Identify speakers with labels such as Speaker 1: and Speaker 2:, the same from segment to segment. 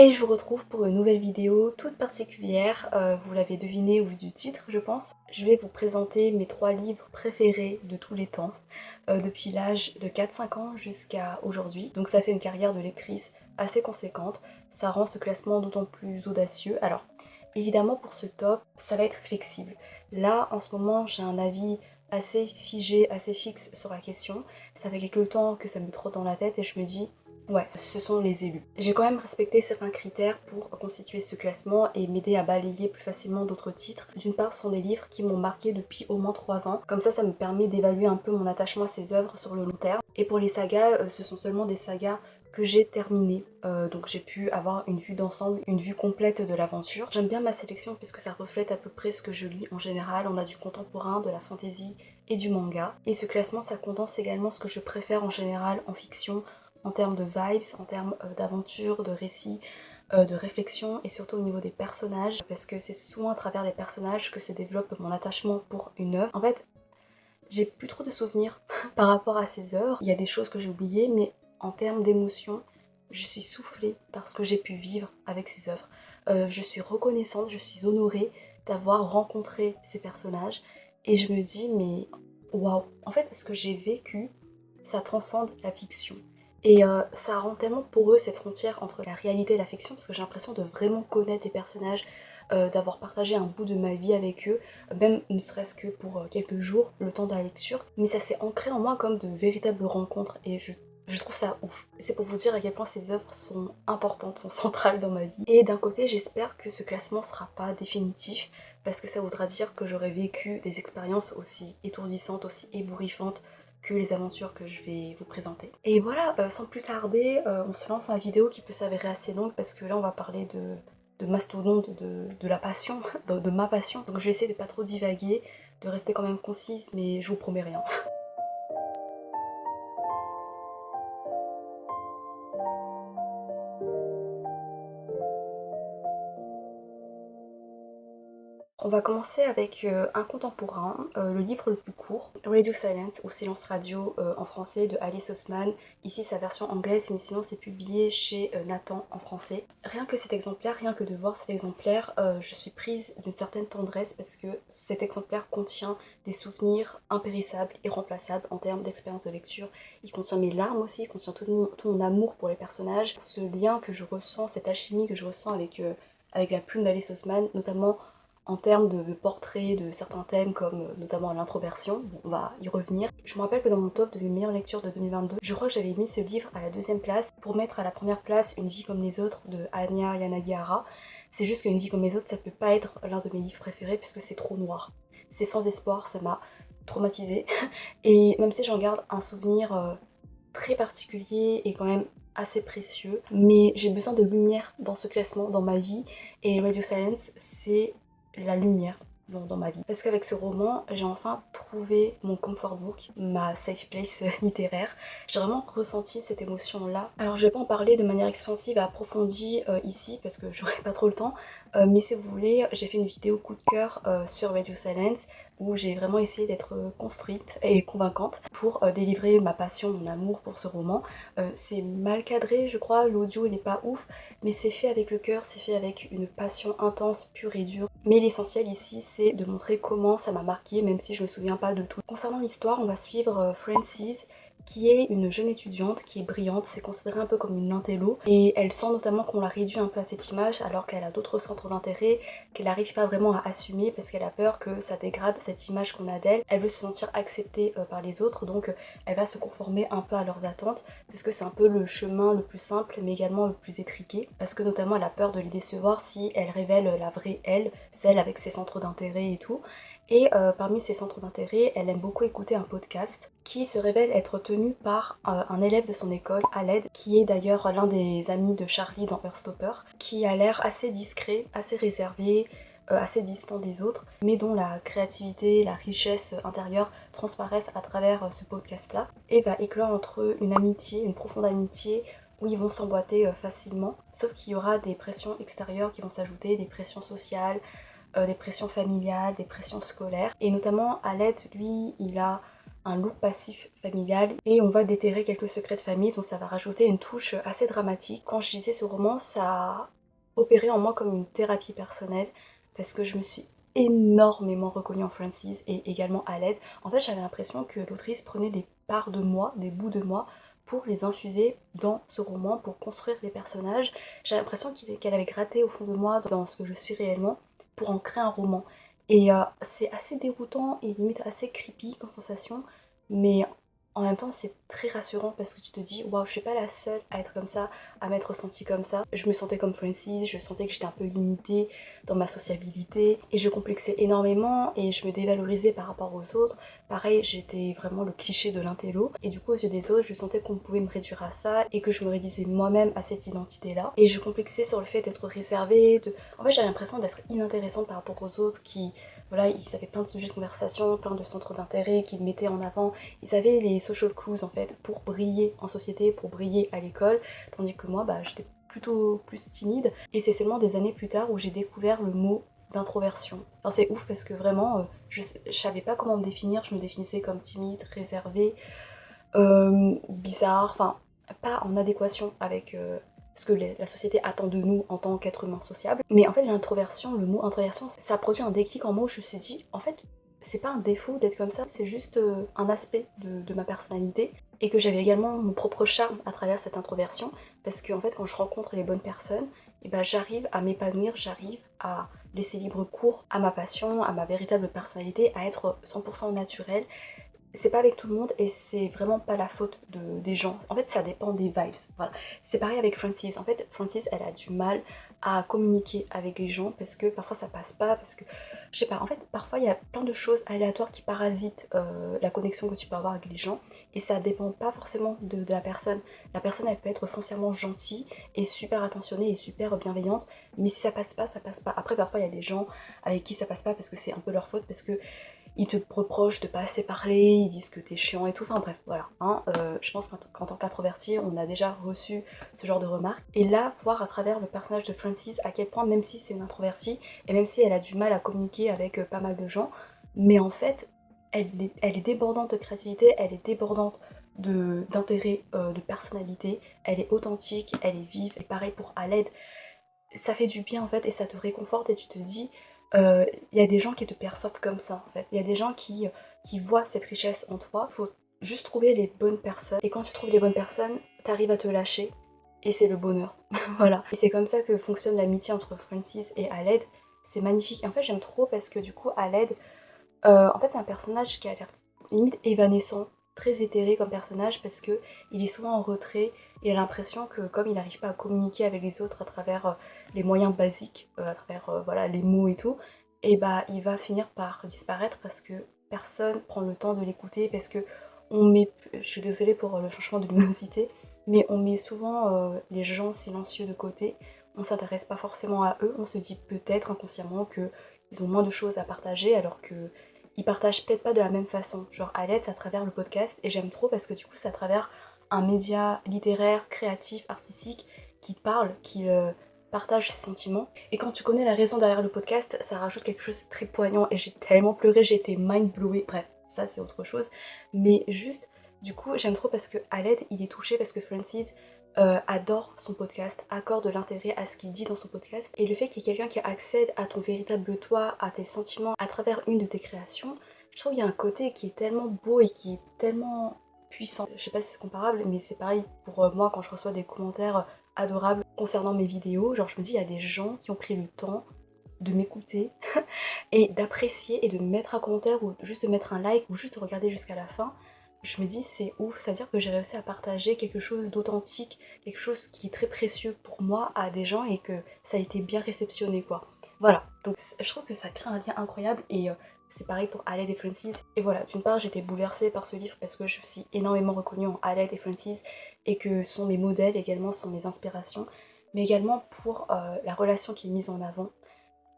Speaker 1: Et je vous retrouve pour une nouvelle vidéo toute particulière, vous l'avez deviné au vu du titre je pense. Je vais vous présenter mes 3 livres préférés de tous les temps, depuis l'âge de 4-5 ans jusqu'à aujourd'hui. Donc ça fait une carrière de lectrice assez conséquente, ça rend ce classement d'autant plus audacieux. Alors évidemment pour ce top, ça va être flexible. Là en ce moment j'ai un avis assez figé, assez fixe sur la question. Ça fait quelque temps que ça me trotte dans la tête et je me dis ouais, ce sont les élus. J'ai quand même respecté certains critères pour constituer ce classement et m'aider à balayer plus facilement d'autres titres. D'une part, ce sont des livres qui m'ont marqué depuis au moins 3 ans. Comme ça me permet d'évaluer un peu mon attachement à ces œuvres sur le long terme. Et pour les sagas, ce sont seulement des sagas que j'ai terminées. Donc j'ai pu avoir une vue d'ensemble, une vue complète de l'aventure. J'aime bien ma sélection puisque ça reflète à peu près ce que je lis en général. On a du contemporain, de la fantasy et du manga. Et ce classement, ça condense également ce que je préfère en général en fiction, en termes de vibes, en termes d'aventure, de récit, de réflexion et surtout au niveau des personnages parce que c'est souvent à travers les personnages que se développe mon attachement pour une œuvre. En fait, j'ai plus trop de souvenirs par rapport à ces œuvres. Il y a des choses que j'ai oubliées mais en termes d'émotion, je suis soufflée par ce que j'ai pu vivre avec ces œuvres. Je suis reconnaissante, je suis honorée d'avoir rencontré ces personnages et je me dis mais waouh, en fait ce que j'ai vécu, ça transcende la fiction. Et ça rend tellement poreux cette frontière entre la réalité et la fiction parce que j'ai l'impression de vraiment connaître les personnages, d'avoir partagé un bout de ma vie avec eux, même ne serait-ce que pour quelques jours, le temps de la lecture. Mais ça s'est ancré en moi comme de véritables rencontres et je trouve ça ouf. C'est pour vous dire à quel point ces œuvres sont importantes, sont centrales dans ma vie. Et d'un côté, j'espère que ce classement sera pas définitif parce que ça voudra dire que j'aurai vécu des expériences aussi étourdissantes, aussi ébouriffantes que les aventures que je vais vous présenter. Et voilà, sans plus tarder, on se lance dans la vidéo qui peut s'avérer assez longue parce que là on va parler de mastodonte, de la passion, de ma passion. Donc je vais essayer de pas trop divaguer, de rester quand même concise, mais je vous promets rien. On va commencer avec un contemporain, le livre le plus court, Radio Silence ou Silence Radio en français de Alice Oseman. Ici sa version anglaise, mais sinon c'est publié chez Nathan en français. Rien que cet exemplaire, rien que de voir cet exemplaire, je suis prise d'une certaine tendresse parce que cet exemplaire contient des souvenirs impérissables, irremplaçables en termes d'expérience de lecture. Il contient mes larmes aussi, il contient tout mon amour pour les personnages, ce lien que je ressens, cette alchimie que je ressens avec la plume d'Alice Oseman, notamment en termes de portraits de certains thèmes comme notamment l'introversion, on va y revenir. Je me rappelle que dans mon top de mes meilleures lectures de 2022, je crois que j'avais mis ce livre à la 2e place pour mettre à la 1re place Une vie comme les autres de Anya Yanagihara. C'est juste qu'Une vie comme les autres, ça peut pas être l'un de mes livres préférés puisque c'est trop noir. C'est sans espoir, ça m'a traumatisée. Et même si j'en garde un souvenir très particulier et quand même assez précieux, mais j'ai besoin de lumière dans ce classement, dans ma vie, et Radio Silence, c'est la lumière dans ma vie. Parce qu'avec ce roman, j'ai enfin trouvé mon comfort book, ma safe place littéraire. J'ai vraiment ressenti cette émotion-là. Alors je vais pas en parler de manière expansive et approfondie ici, parce que j'aurai pas trop le temps, mais si vous voulez, j'ai fait une vidéo coup de cœur sur Radio Silence, où j'ai vraiment essayé d'être construite et convaincante pour délivrer ma passion, mon amour pour ce roman. C'est mal cadré, je crois, l'audio il est pas ouf, mais c'est fait avec le cœur, c'est fait avec une passion intense, pure et dure. Mais l'essentiel ici, c'est de montrer comment ça m'a marqué, même si je me souviens pas de tout. Concernant l'histoire, on va suivre Frances, qui est une jeune étudiante qui est brillante, c'est considéré un peu comme une intello, et elle sent notamment qu'on la réduit un peu à cette image alors qu'elle a d'autres centres d'intérêt qu'elle n'arrive pas vraiment à assumer parce qu'elle a peur que ça dégrade cette image qu'on a d'elle. Elle veut se sentir acceptée par les autres, donc elle va se conformer un peu à leurs attentes puisque c'est un peu le chemin le plus simple mais également le plus étriqué, parce que notamment elle a peur de les décevoir si elle révèle la vraie elle, celle avec ses centres d'intérêt et tout. Et parmi ses centres d'intérêt, elle aime beaucoup écouter un podcast qui se révèle être tenu par un élève de son école, Aled, qui est d'ailleurs l'un des amis de Charlie dans Heartstopper, qui a l'air assez discret, assez réservé, assez distant des autres, mais dont la créativité, la richesse intérieure transparaissent à travers ce podcast-là, et va éclore entre eux une amitié, une profonde amitié, où ils vont s'emboîter facilement, sauf qu'il y aura des pressions extérieures qui vont s'ajouter, des pressions sociales, des pressions familiales, des pressions scolaires. Et notamment, Aled, lui, il a un lourd passif familial et on va déterrer quelques secrets de famille, donc ça va rajouter une touche assez dramatique. Quand je lisais ce roman, ça opéré en moi comme une thérapie personnelle parce que je me suis énormément reconnue en Frances et également Aled. En fait, j'avais l'impression que l'autrice prenait des parts de moi, des bouts de moi, pour les infuser dans ce roman, pour construire les personnages. J'ai l'impression qu'elle avait gratté au fond de moi, dans ce que je suis réellement, pour en créer un roman. Et c'est assez déroutant et limite assez creepy comme sensation, mais en même temps c'est très rassurant parce que tu te dis waouh, je suis pas la seule à être comme ça, à m'être ressentie comme ça. Je me sentais comme Frances, je sentais que j'étais un peu limitée dans ma sociabilité et je complexais énormément et je me dévalorisais par rapport aux autres. Pareil, j'étais vraiment le cliché de l'intello et du coup aux yeux des autres je sentais qu'on pouvait me réduire à ça et que je me réduisais moi-même à cette identité là et je complexais sur le fait d'être réservée, en fait j'avais l'impression d'être inintéressante par rapport aux autres qui voilà, ils avaient plein de sujets de conversation, plein de centres d'intérêt qu'ils mettaient en avant. Ils avaient les social clues en fait pour briller en société, pour briller à l'école, tandis que moi bah, j'étais plutôt plus timide. Et c'est seulement des années plus tard où j'ai découvert le mot d'introversion. Enfin c'est ouf parce que vraiment je savais pas comment me définir, je me définissais comme timide, réservée, bizarre, enfin pas en adéquation avec ce que la société attend de nous en tant qu'être humain sociable. Mais en fait l'introversion, le mot introversion, ça a produit un déclic en moi où je me suis dit en fait c'est pas un défaut d'être comme ça, c'est juste un aspect de ma personnalité et que j'avais également mon propre charme à travers cette introversion parce que en fait quand je rencontre les bonnes personnes, et ben, j'arrive à m'épanouir, j'arrive à laisser libre cours à ma passion, à ma véritable personnalité, à être 100% naturelle. C'est pas avec tout le monde et c'est vraiment pas la faute des gens. En fait, ça dépend des vibes. Voilà. C'est pareil avec Frances. En fait, Frances, elle a du mal à communiquer avec les gens parce que parfois ça passe pas, parce que je sais pas. En fait, parfois il y a plein de choses aléatoires qui parasitent la connexion que tu peux avoir avec les gens et ça dépend pas forcément de la personne. La personne, elle peut être foncièrement gentille et super attentionnée et super bienveillante, mais si ça passe pas, ça passe pas. Après, parfois il y a des gens avec qui ça passe pas parce que c'est un peu leur faute, parce que ils te reprochent de pas assez parler, ils disent que t'es chiant et tout, enfin bref, voilà. Hein, je pense qu'en tant qu'introverti, on a déjà reçu ce genre de remarques. Et là, voir à travers le personnage de Frances à quel point, même si c'est une introvertie, et même si elle a du mal à communiquer avec pas mal de gens, mais en fait, elle est débordante de créativité, elle est débordante d'intérêt, de personnalité, elle est authentique, elle est vive, et pareil pour Aled, ça fait du bien en fait et ça te réconforte et tu te dis il y a des gens qui te perçoivent comme ça en fait. Il y a des gens qui voient cette richesse en toi. Il faut juste trouver les bonnes personnes. Et quand tu trouves les bonnes personnes, t'arrives à te lâcher et c'est le bonheur. Voilà. Et c'est comme ça que fonctionne l'amitié entre Frances et Aled. C'est magnifique. En fait j'aime trop parce que du coup Aled, en fait c'est un personnage qui a l'air limite évanescent, très éthéré comme personnage parce que il est souvent en retrait et a l'impression que comme il n'arrive pas à communiquer avec les autres à travers les moyens basiques, à travers voilà, les mots et tout, et bah il va finir par disparaître parce que personne prend le temps de l'écouter, parce que on met, je suis désolée pour le changement de luminosité, mais on met souvent les gens silencieux de côté, on s'intéresse pas forcément à eux, on se dit peut-être inconsciemment que ils ont moins de choses à partager alors que ils partagent peut-être pas de la même façon. Genre Alette, c'est à travers le podcast et j'aime trop parce que du coup c'est à travers un média littéraire, créatif, artistique qui parle, qui partage ses sentiments. Et quand tu connais la raison derrière le podcast, ça rajoute quelque chose de très poignant et j'ai tellement pleuré, j'ai été mind blowée. Bref, ça c'est autre chose. Mais juste, du coup, j'aime trop parce que Aled, il est touché parce que Francis adore son podcast, accorde de l'intérêt à ce qu'il dit dans son podcast. Et le fait qu'il y ait quelqu'un qui accède à ton véritable toi, à tes sentiments, à travers une de tes créations, je trouve qu'il y a un côté qui est tellement beau et qui est tellement puissant. Je sais pas si c'est comparable, mais c'est pareil pour moi quand je reçois des commentaires adorables concernant mes vidéos. Genre je me dis, il y a des gens qui ont pris le temps de m'écouter et d'apprécier et de mettre un commentaire ou juste de mettre un like ou juste de regarder jusqu'à la fin. Je me dis c'est ouf, c'est-à-dire que j'ai réussi à partager quelque chose d'authentique, quelque chose qui est très précieux pour moi à des gens et que ça a été bien réceptionné quoi. Voilà, donc je trouve que ça crée un lien incroyable et c'est pareil pour Aled et Francis. Et voilà, d'une part j'étais bouleversée par ce livre parce que je suis énormément reconnue en Aled et Francis et que sont mes modèles également, sont mes inspirations, mais également pour la relation qui est mise en avant,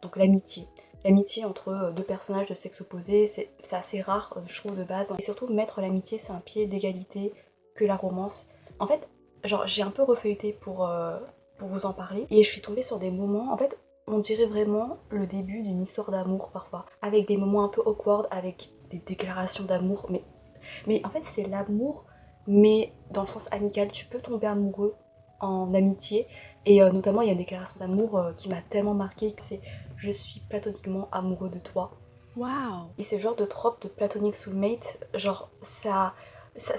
Speaker 1: donc l'amitié. L'amitié entre deux personnages de sexe opposé, c'est assez rare, je trouve, de base. Et surtout, mettre l'amitié sur un pied d'égalité que la romance. En fait, genre, j'ai un peu refeuilleté pour vous en parler, et je suis tombée sur des moments, en fait, on dirait vraiment le début d'une histoire d'amour parfois, avec des moments un peu awkward, avec des déclarations d'amour, mais en fait, c'est l'amour, mais dans le sens amical. Tu peux tomber amoureux en amitié. Et notamment, il y a une déclaration d'amour qui m'a tellement marquée, c'est «Je suis platoniquement amoureux de toi».
Speaker 2: Wow.
Speaker 1: Et ce genre de trope de platonic soulmate, genre ça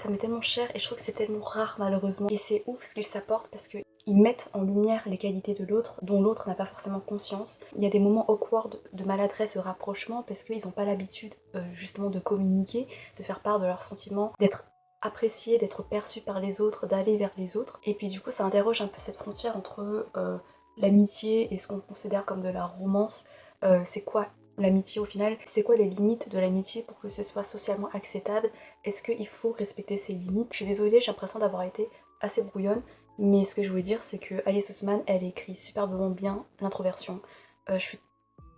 Speaker 1: m'est tellement cher et je trouve que c'est tellement rare malheureusement. Et c'est ouf ce qu'ils s'apportent parce qu'ils mettent en lumière les qualités de l'autre dont l'autre n'a pas forcément conscience. Il y a des moments awkward de maladresse, de rapprochement parce qu'ils n'ont pas l'habitude justement de communiquer, de faire part de leurs sentiments, d'être appréciés, d'être perçus par les autres, d'aller vers les autres. Et puis du coup ça interroge un peu cette frontière entre l'amitié et ce qu'on considère comme de la romance. C'est quoi l'amitié au final? C'est quoi les limites de l'amitié pour que ce soit socialement acceptable? Est-ce qu'il faut respecter ses limites? Je suis désolée, j'ai l'impression d'avoir été assez brouillonne, mais ce que je voulais dire, c'est que Alice Oseman, elle écrit superbement bien l'introversion. Je suis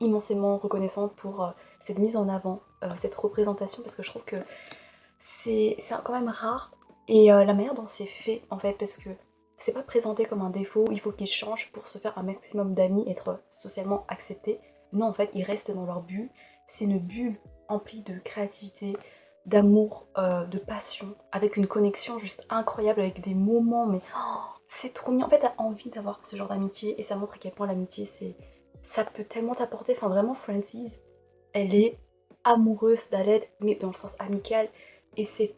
Speaker 1: immensément reconnaissante pour cette mise en avant, cette représentation, parce que je trouve que c'est quand même rare. Et la manière dont c'est fait, en fait, parce que c'est pas présenté comme un défaut, il faut qu'ils changent pour se faire un maximum d'amis, être socialement acceptés. Non, en fait, ils restent dans leur bulle. C'est une bulle emplie de créativité, d'amour, de passion, avec une connexion juste incroyable, avec des moments, mais oh, c'est trop mignon. En fait, t'as envie d'avoir ce genre d'amitié, et ça montre à quel point l'amitié, ça peut tellement t'apporter. Enfin, vraiment, Frances, elle est amoureuse d'Aled, mais dans le sens amical, et c'est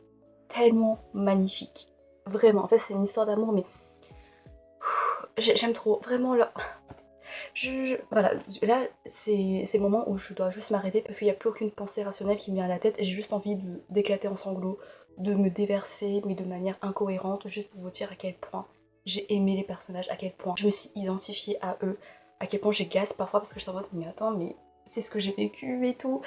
Speaker 1: tellement magnifique. Vraiment, en fait, c'est une histoire d'amour, mais j'aime trop. Vraiment, là, voilà, là, c'est le moment où je dois juste m'arrêter parce qu'il n'y a plus aucune pensée rationnelle qui me vient à la tête et j'ai juste envie d'éclater en sanglots, de me déverser, mais de manière incohérente, juste pour vous dire à quel point j'ai aimé les personnages, à quel point je me suis identifiée à eux, à quel point j'ai gaze parfois parce que je suis en mode, mais attends, mais c'est ce que j'ai vécu et tout.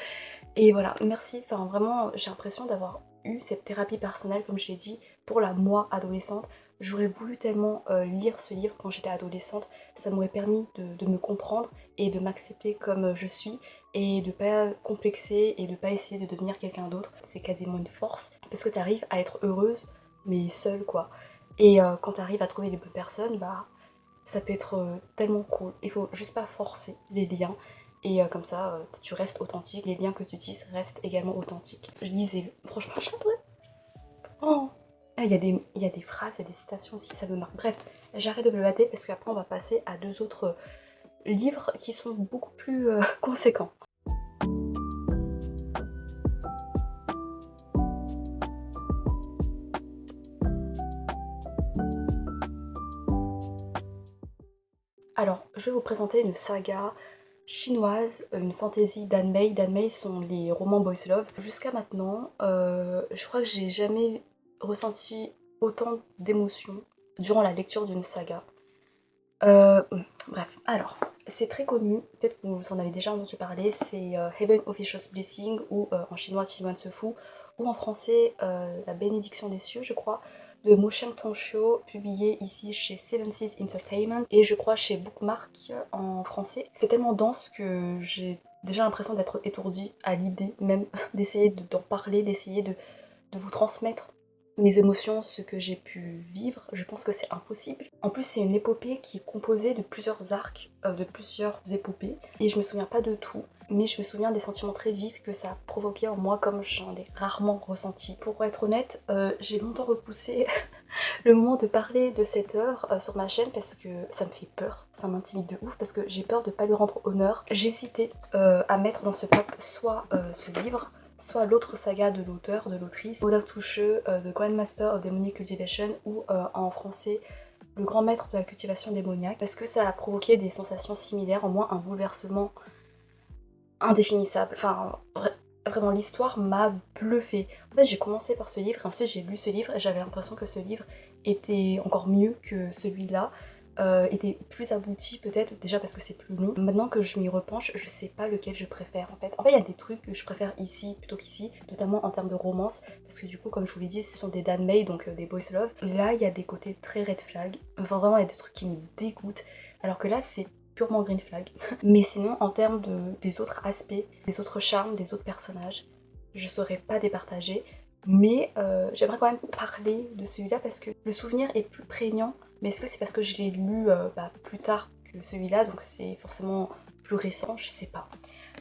Speaker 1: Et voilà, merci, enfin vraiment, j'ai l'impression d'avoir eu cette thérapie personnelle, comme je l'ai dit, pour la moi adolescente. J'aurais voulu tellement lire ce livre quand j'étais adolescente, ça m'aurait permis de me comprendre et de m'accepter comme je suis et de pas complexer et de pas essayer de devenir quelqu'un d'autre. C'est quasiment une force parce que t'arrives à être heureuse mais seule quoi. Et quand t'arrives à trouver les bonnes personnes, bah ça peut être tellement cool. Il faut juste pas forcer les liens et comme ça tu restes authentique, les liens que tu tisses restent également authentiques. Je disais, franchement j'adorais. Oh. Ah, il y a des phrases et des citations aussi, ça me marque. Bref, j'arrête de me blater parce qu'après on va passer à deux autres livres qui sont beaucoup plus conséquents. Alors, je vais vous présenter une saga chinoise, une fantasy d'Anne Mei. D'Anne Mei sont les romans boys love. Jusqu'à maintenant, je crois que j'ai jamais ressenti autant d'émotions durant la lecture d'une saga. Euh, Bref, alors, c'est très connu, peut-être que vous en avez déjà entendu parler, c'est Heaven Officious Blessing, ou en chinois Qiyuan Fu, ou en français La Bénédiction des cieux, je crois, de Mo Sheng Tongxiu, publié ici chez Seven Seas Entertainment, et je crois chez Bookmark en français. C'est tellement dense que j'ai déjà l'impression d'être étourdie à l'idée même d'essayer d'en parler, d'essayer de vous transmettre mes émotions, ce que j'ai pu vivre. Je pense que c'est impossible. En plus, c'est une épopée qui est composée de plusieurs arcs, de plusieurs épopées, et je me souviens pas de tout, mais je me souviens des sentiments très vifs que ça a provoqué en moi, comme j'en ai rarement ressenti. Pour être honnête, j'ai longtemps repoussé le moment de parler de cette œuvre sur ma chaîne parce que ça me fait peur, ça m'intimide de ouf parce que j'ai peur de pas lui rendre honneur. J'hésitais à mettre dans ce top soit ce livre, soit l'autre saga de l'auteur, de l'autrice, Oda Toucheux, The Grandmaster of Demonic Cultivation, ou en français Le grand maître de la cultivation démoniaque, parce que ça a provoqué des sensations similaires, en moi un bouleversement indéfinissable. Enfin, vraiment, l'histoire m'a bluffé. En fait, j'ai commencé par ce livre, et ensuite j'ai lu ce livre, et j'avais l'impression que ce livre était encore mieux que celui-là, était plus abouti peut-être, déjà parce que c'est plus long. Maintenant que je m'y repenche, je sais pas lequel je préfère en fait. En fait, il y a des trucs que je préfère ici plutôt qu'ici, notamment en termes de romance, parce que du coup, comme je vous l'ai dit, ce sont des Dan-mei, donc des boys love. Là, il y a des côtés très red flag. Enfin, vraiment, il y a des trucs qui me dégoûtent. Alors que là, c'est purement green flag. Mais sinon, en termes des autres aspects, des autres charmes, des autres personnages, je saurais pas départager. Mais j'aimerais quand même parler de celui-là parce que le souvenir est plus prégnant. Mais est-ce que c'est parce que je l'ai lu plus tard que celui-là, donc c'est forcément plus récent, je sais pas.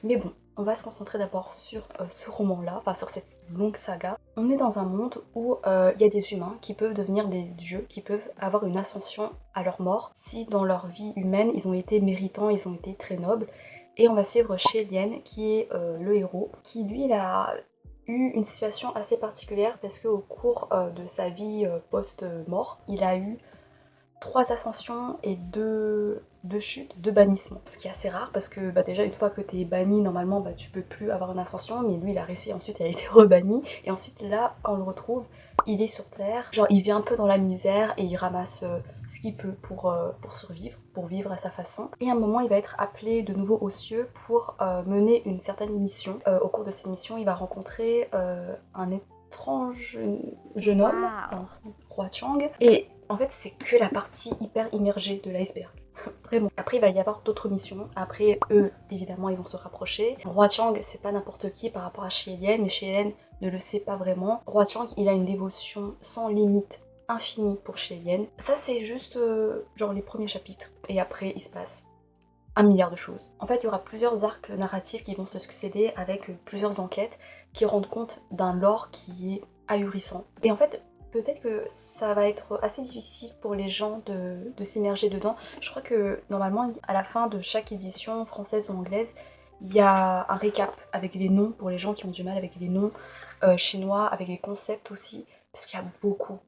Speaker 1: Mais bon, On va se concentrer d'abord sur ce roman-là, enfin sur cette longue saga. On est dans un monde où il y a des humains qui peuvent devenir des dieux, qui peuvent avoir une ascension à leur mort, si dans leur vie humaine ils ont été méritants, ils ont été très nobles. Et on va suivre Shellian, qui est le héros, qui lui il a eu une situation assez particulière parce qu'au cours de sa vie post-mort, il a eu 3 ascensions et 2 chutes, 2 bannissements. Ce qui est assez rare parce que déjà une fois que t'es banni, normalement tu peux plus avoir une ascension, mais lui il a réussi, ensuite il a été rebanni, et ensuite là quand on le retrouve, il est sur Terre, genre il vit un peu dans la misère et il ramasse ce qu'il peut pour survivre, pour vivre à sa façon. Et à un moment il va être appelé de nouveau aux cieux pour mener une certaine mission. Au cours de cette mission il va rencontrer un étrange jeune homme, enfin, Roi Chang, et en fait c'est que la partie hyper immergée de l'iceberg. Vraiment. Après il va y avoir d'autres missions, après eux évidemment ils vont se rapprocher. Roi Chang c'est pas n'importe qui par rapport à Shellian, mais Shellian ne le sait pas vraiment. Roi Chang il a une dévotion sans limite infinie pour Shellian. Ça c'est juste genre les premiers chapitres, et après il se passe 1 milliard de choses. En fait, il y aura plusieurs arcs narratifs qui vont se succéder avec plusieurs enquêtes qui rendent compte d'un lore qui est ahurissant. Et en fait, peut-être que ça va être assez difficile pour les gens de s'immerger dedans. Je crois que normalement, à la fin de chaque édition, française ou anglaise, il y a un récap avec les noms pour les gens qui ont du mal avec les noms chinois, avec les concepts aussi, parce qu'il y a beaucoup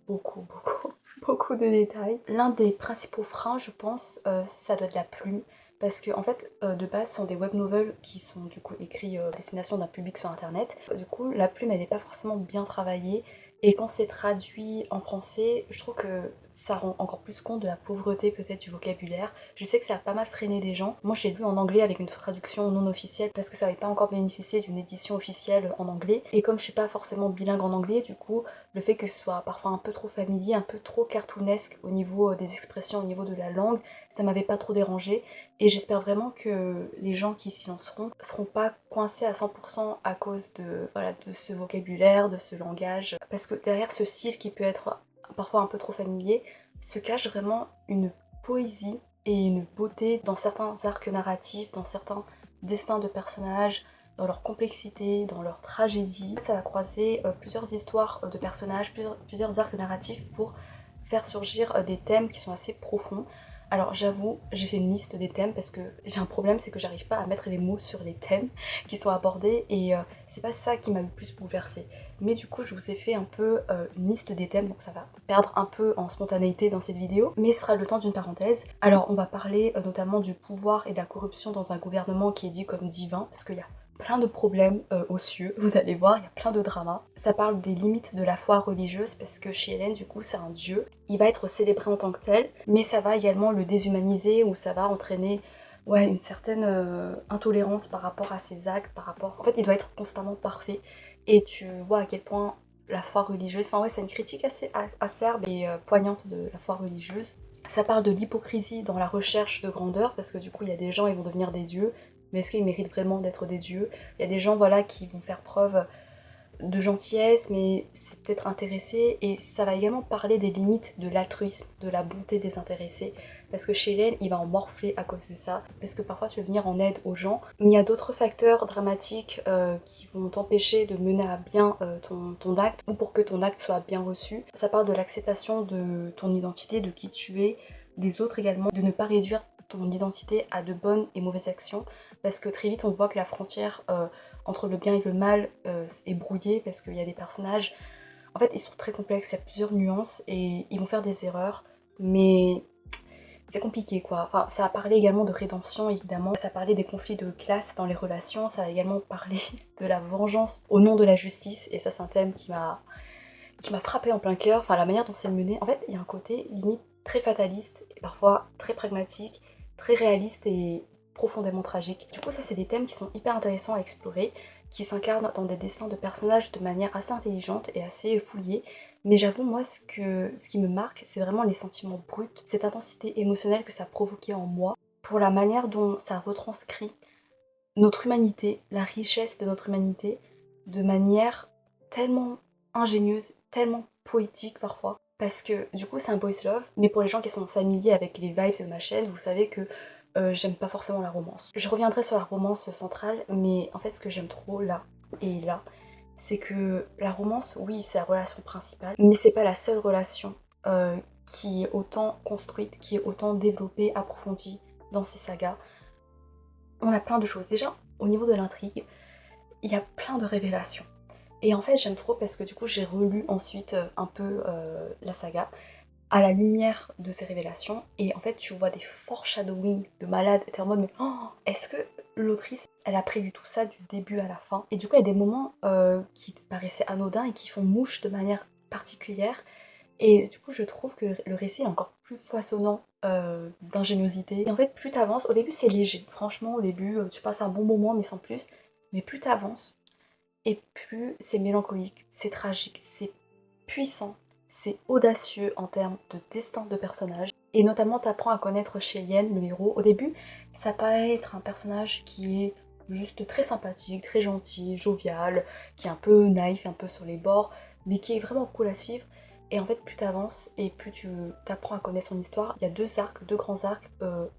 Speaker 1: de détails. L'un des principaux freins, je pense, ça doit être la plume. Parce que en fait, de base, ce sont des web novels qui sont du coup écrits à destination d'un public sur internet. Du coup, la plume, elle n'est pas forcément bien travaillée. Et quand c'est traduit en français, je trouve que ça rend encore plus compte de la pauvreté peut-être du vocabulaire. Je sais que ça a pas mal freiné des gens. Moi, j'ai lu en anglais avec une traduction non officielle parce que ça n'avait pas encore bénéficié d'une édition officielle en anglais. Et comme je suis pas forcément bilingue en anglais, du coup, le fait que ce soit parfois un peu trop familier, un peu trop cartoonesque au niveau des expressions, au niveau de la langue, ça m'avait pas trop dérangé. Et j'espère vraiment que les gens qui s'y lanceront seront pas coincés à 100% à cause de ce vocabulaire, de ce langage. Parce que derrière ce style qui peut être parfois un peu trop familier, se cache vraiment une poésie et une beauté dans certains arcs narratifs, dans certains destins de personnages, dans leur complexité, dans leur tragédie. Ça va croiser plusieurs histoires de personnages, plusieurs arcs narratifs pour faire surgir des thèmes qui sont assez profonds. Alors j'avoue, j'ai fait une liste des thèmes parce que j'ai un problème, c'est que j'arrive pas à mettre les mots sur les thèmes qui sont abordés, et c'est pas ça qui m'a le plus bouleversée. Mais du coup je vous ai fait un peu une liste des thèmes, donc ça va perdre un peu en spontanéité dans cette vidéo, mais ce sera le temps d'une parenthèse. Alors on va parler notamment du pouvoir et de la corruption dans un gouvernement qui est dit comme divin, parce qu'il y a plein de problèmes aux cieux, vous allez voir, il y a plein de dramas. Ça parle des limites de la foi religieuse parce que chez Hélène, du coup, c'est un dieu. Il va être célébré en tant que tel, mais ça va également le déshumaniser, ou ça va entraîner une certaine intolérance par rapport à ses actes, par rapport... En fait, il doit être constamment parfait, et tu vois à quel point la foi religieuse... Enfin ouais, c'est une critique assez acerbe et poignante de la foi religieuse. Ça parle de l'hypocrisie dans la recherche de grandeur, parce que du coup, il y a des gens, ils vont devenir des dieux, mais est-ce qu'ils méritent vraiment d'être des dieux? Il y a des gens voilà, qui vont faire preuve de gentillesse, mais c'est peut-être intéressé, et ça va également parler des limites de l'altruisme, de la bonté désintéressée, parce que chez Hélène, il va en morfler à cause de ça, parce que parfois tu veux venir en aide aux gens, mais il y a d'autres facteurs dramatiques qui vont t'empêcher de mener à bien ton acte, ou pour que ton acte soit bien reçu. Ça parle de l'acceptation de ton identité, de qui tu es, des autres également, de ne pas réduire ton identité à de bonnes et mauvaises actions, parce que très vite on voit que la frontière entre le bien et le mal est brouillée, parce qu'il y a des personnages, en fait ils sont très complexes, il y a plusieurs nuances et ils vont faire des erreurs, mais c'est compliqué quoi. Enfin, ça a parlé également de rédemption évidemment, ça a parlé des conflits de classe dans les relations, ça a également parlé de la vengeance au nom de la justice, et ça c'est un thème qui m'a frappé en plein cœur, enfin la manière dont c'est mené. En fait il y a un côté limite très fataliste, et parfois très pragmatique, très réaliste et profondément tragique. Du coup ça c'est des thèmes qui sont hyper intéressants à explorer, qui s'incarnent dans des destins de personnages de manière assez intelligente et assez fouillée. Mais j'avoue moi ce qui me marque, c'est vraiment les sentiments bruts, cette intensité émotionnelle que ça a provoqué en moi, pour la manière dont ça retranscrit notre humanité, la richesse de notre humanité, de manière tellement ingénieuse, tellement poétique parfois. Parce que du coup c'est un boys love, mais pour les gens qui sont familiers avec les vibes de ma chaîne, vous savez que j'aime pas forcément la romance. Je reviendrai sur la romance centrale, mais en fait ce que j'aime trop là et là, c'est que la romance, oui, c'est la relation principale, mais c'est pas la seule relation euh, qui est autant construite, qui est autant développée, approfondie dans ces sagas. On a plein de choses. Déjà, au niveau de l'intrigue, il y a plein de révélations. Et en fait, j'aime trop parce que du coup, j'ai relu ensuite un peu la saga à la lumière de ces révélations. Et en fait, tu vois des foreshadowing de malade. Et t'es en mode, mais oh, est-ce que l'autrice, elle a prévu tout ça du début à la fin? Et du coup, il y a des moments qui te paraissaient anodins et qui font mouche de manière particulière. Et du coup, je trouve que le récit est encore plus foisonnant d'ingéniosité. Et en fait, plus t'avances, au début c'est léger. Franchement, au début, tu passes un bon moment, mais sans plus. Mais plus t'avances, et plus c'est mélancolique, c'est tragique, c'est puissant, c'est audacieux en termes de destin de personnage. Et notamment, t'apprends à connaître Cheyenne, le héros. Au début, ça paraît être un personnage qui est juste très sympathique, très gentil, jovial, qui est un peu naïf, un peu sur les bords, mais qui est vraiment cool à suivre. Et en fait, plus t'avances et plus tu t'apprends à connaître son histoire, il y a deux grands arcs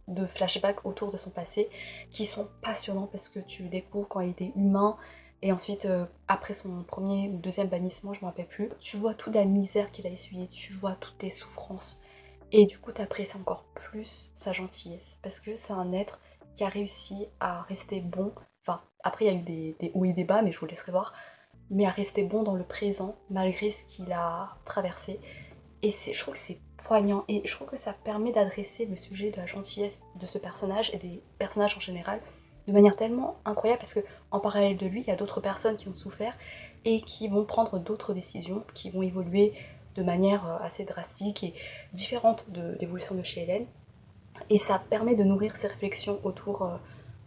Speaker 1: de flashback autour de son passé qui sont passionnants parce que tu découvres quand il était humain, et ensuite, après son premier ou deuxième bannissement, je me rappelle plus, tu vois toute la misère qu'il a essuyée, tu vois toutes les souffrances. Et du coup, t'apprécies encore plus sa gentillesse. Parce que c'est un être qui a réussi à rester bon. Enfin, après, il y a eu des hauts et des bas, mais je vous laisserai voir. Mais à rester bon dans le présent, malgré ce qu'il a traversé. Et je trouve que c'est poignant. Et je trouve que ça permet d'adresser le sujet de la gentillesse de ce personnage et des personnages en général de manière tellement incroyable parce que en parallèle de lui, il y a d'autres personnes qui ont souffert et qui vont prendre d'autres décisions, qui vont évoluer de manière assez drastique et différente de l'évolution de chez Hélène. Et ça permet de nourrir ses réflexions autour,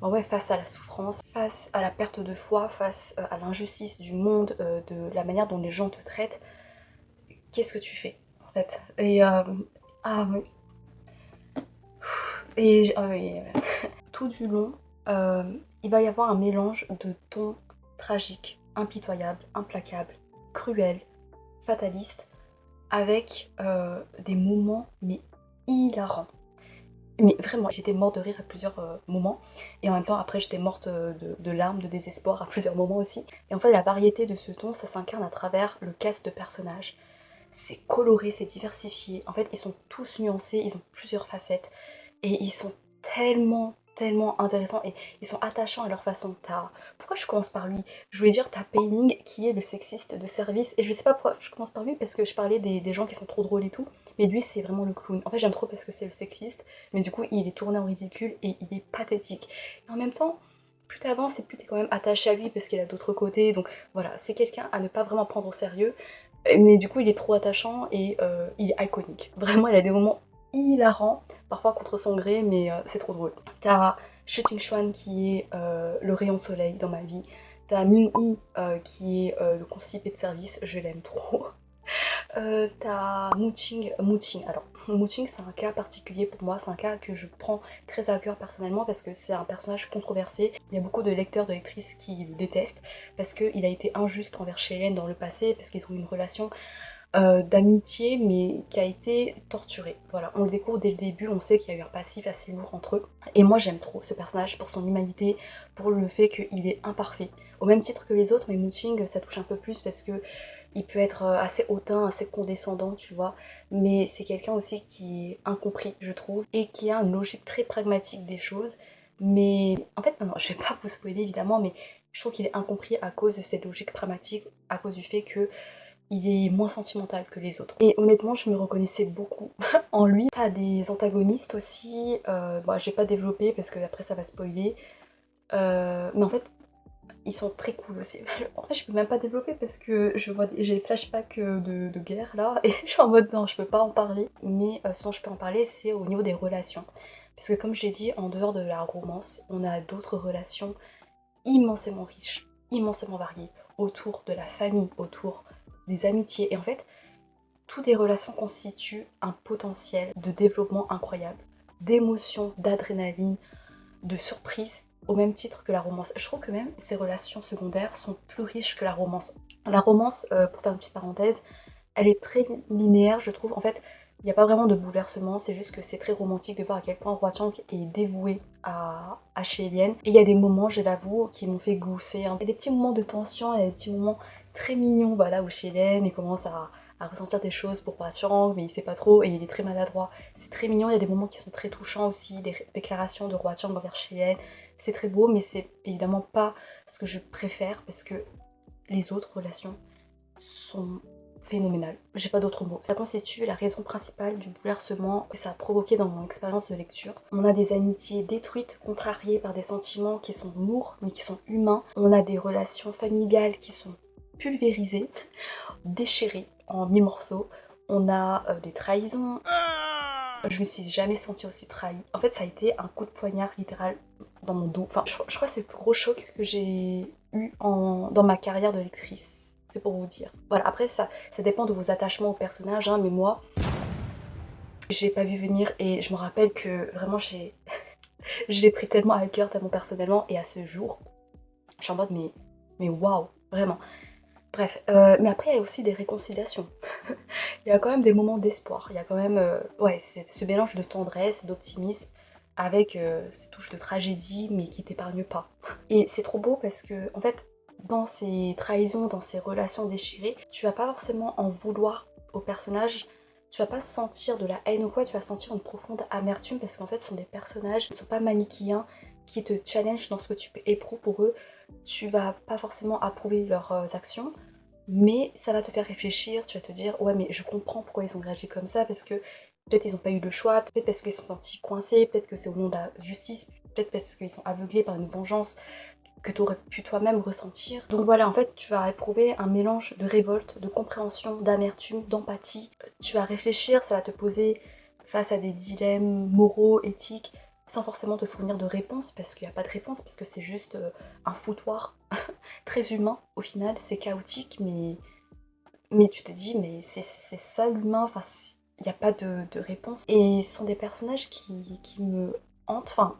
Speaker 1: ouais, face à la souffrance, face à la perte de foi, face à l'injustice du monde, de la manière dont les gens te traitent. Qu'est-ce que tu fais en fait? Et ah oui. Ah oui, tout du long, euh, il va y avoir un mélange de tons tragiques, impitoyables, implacables, cruels, fatalistes, avec des moments mais hilarants. Mais vraiment, j'étais morte de rire à plusieurs moments, et en même temps, après, j'étais morte de larmes, de désespoir à plusieurs moments aussi. Et en fait, la variété de ce ton, ça s'incarne à travers le cast de personnages. C'est coloré, c'est diversifié. En fait, ils sont tous nuancés, ils ont plusieurs facettes. Et ils sont tellement intéressants et ils sont attachants à leur façon. Pourquoi je commence par lui? Je voulais dire t'as Pei-Ming qui est le sexiste de service, et je sais pas pourquoi je commence par lui parce que je parlais des gens qui sont trop drôles et tout, mais lui c'est vraiment le clown. En fait j'aime trop parce que c'est le sexiste, mais du coup il est tourné en ridicule et il est pathétique. Et en même temps, plus t'avances et plus t'es quand même attaché à lui parce qu'il a d'autres côtés, donc voilà, c'est quelqu'un à ne pas vraiment prendre au sérieux, mais du coup il est trop attachant et il est iconique. Vraiment il a des moments hilarants, parfois contre son gré, mais c'est trop drôle. T'as Shi Xuan qui est le rayon de soleil dans ma vie. T'as Ming Yi qui est le constipé de service, je l'aime trop. T'as Mu Qing. Alors, Mu Qing c'est un cas particulier pour moi, c'est un cas que je prends très à cœur personnellement parce que c'est un personnage controversé. Il y a beaucoup de lecteurs, de lectrices qui le détestent parce qu'il a été injuste envers Cheyenne dans le passé, parce qu'ils ont eu une relation d'amitié mais qui a été torturée. Voilà, on le découvre dès le début, on sait qu'il y a eu un passif assez lourd entre eux. Et moi j'aime trop ce personnage pour son humanité, pour le fait qu'il est imparfait. Au même titre que les autres, mais Mu Qing ça touche un peu plus parce que il peut être assez hautain, assez condescendant, tu vois. Mais c'est quelqu'un aussi qui est incompris, je trouve, et qui a une logique très pragmatique des choses. Mais en fait, non, je vais pas vous spoiler évidemment, mais je trouve qu'il est incompris à cause de cette logique pragmatique, à cause du fait que il est moins sentimental que les autres. Et honnêtement, je me reconnaissais beaucoup en lui. T'as des antagonistes aussi, bon, j'ai pas développé parce que après ça va spoiler, mais en fait, ils sont très cool aussi. En fait, je peux même pas développer parce que j'ai des flashbacks de guerre là, et je suis en mode non, je peux pas en parler. Mais ce dont je peux en parler, c'est au niveau des relations. Parce que comme je l'ai dit, en dehors de la romance, on a d'autres relations immensément riches, immensément variées, autour de la famille, autour des amitiés. Et en fait, toutes les relations constituent un potentiel de développement incroyable, d'émotions, d'adrénaline, de surprise, au même titre que la romance. Je trouve que même ces relations secondaires sont plus riches que la romance. La romance, pour faire une petite parenthèse, elle est très linéaire, je trouve. En fait, Il n'y a pas vraiment de bouleversement, c'est juste que c'est très romantique de voir à quel point Hwa Chang est dévoué à Shelian. Et il y a des moments, je l'avoue, qui m'ont fait glousser. Hein. Il y a des petits moments de tension, il y a des petits moments très mignons, voilà, où Shelian il commence à ressentir des choses pour Hwa Chang, mais il sait pas trop et il est très maladroit. C'est très mignon, il y a des moments qui sont très touchants aussi, des déclarations de Hwa Chang envers Shelian. C'est très beau, mais c'est évidemment pas ce que je préfère parce que les autres relations sont phénoménales. J'ai pas d'autres mots. Ça constitue la raison principale du bouleversement que ça a provoqué dans mon expérience de lecture. On a des amitiés détruites, contrariées par des sentiments qui sont lourds mais qui sont humains. On a des relations familiales qui sont pulvérisées, déchirées en mi-morceaux. On a des trahisons. Je me suis jamais sentie aussi trahie. En fait, ça a été un coup de poignard littéral dans mon dos. Enfin, je crois que c'est le plus gros choc que j'ai eu dans ma carrière de lectrice. C'est pour vous dire. Voilà, après ça dépend de vos attachements au personnage, hein, mais moi, j'ai pas vu venir et je me rappelle que vraiment je l'ai pris tellement à cœur, tellement personnellement, et à ce jour, je suis en mode mais waouh, vraiment. Bref, mais après il y a aussi des réconciliations. Il y a quand même des moments d'espoir, il y a quand même ouais, ce mélange de tendresse, d'optimisme, avec ces touches de tragédie, mais qui t'épargnent pas. Et c'est trop beau parce que, en fait, dans ces trahisons, dans ces relations déchirées, tu vas pas forcément en vouloir au personnage, tu vas pas sentir de la haine ou quoi, tu vas sentir une profonde amertume parce qu'en fait ce sont des personnages qui ne sont pas manichéens, qui te challenge dans ce que tu éprouves pour eux. Tu vas pas forcément approuver leurs actions, mais ça va te faire réfléchir, tu vas te dire ouais mais je comprends pourquoi ils ont réagi comme ça, parce que peut-être ils n'ont pas eu le choix, peut-être parce qu'ils sont sentis coincés, peut-être que c'est au nom de la justice, peut-être parce qu'ils sont aveuglés par une vengeance que tu aurais pu toi-même ressentir. Donc voilà, en fait, tu vas éprouver un mélange de révolte, de compréhension, d'amertume, d'empathie. Tu vas réfléchir, ça va te poser face à des dilemmes moraux, éthiques, sans forcément te fournir de réponses, parce qu'il n'y a pas de réponse, parce que c'est juste un foutoir très humain au final, c'est chaotique, mais tu te dis, mais c'est ça l'humain, enfin, il n'y a pas de réponse. Et ce sont des personnages qui me hantent, enfin,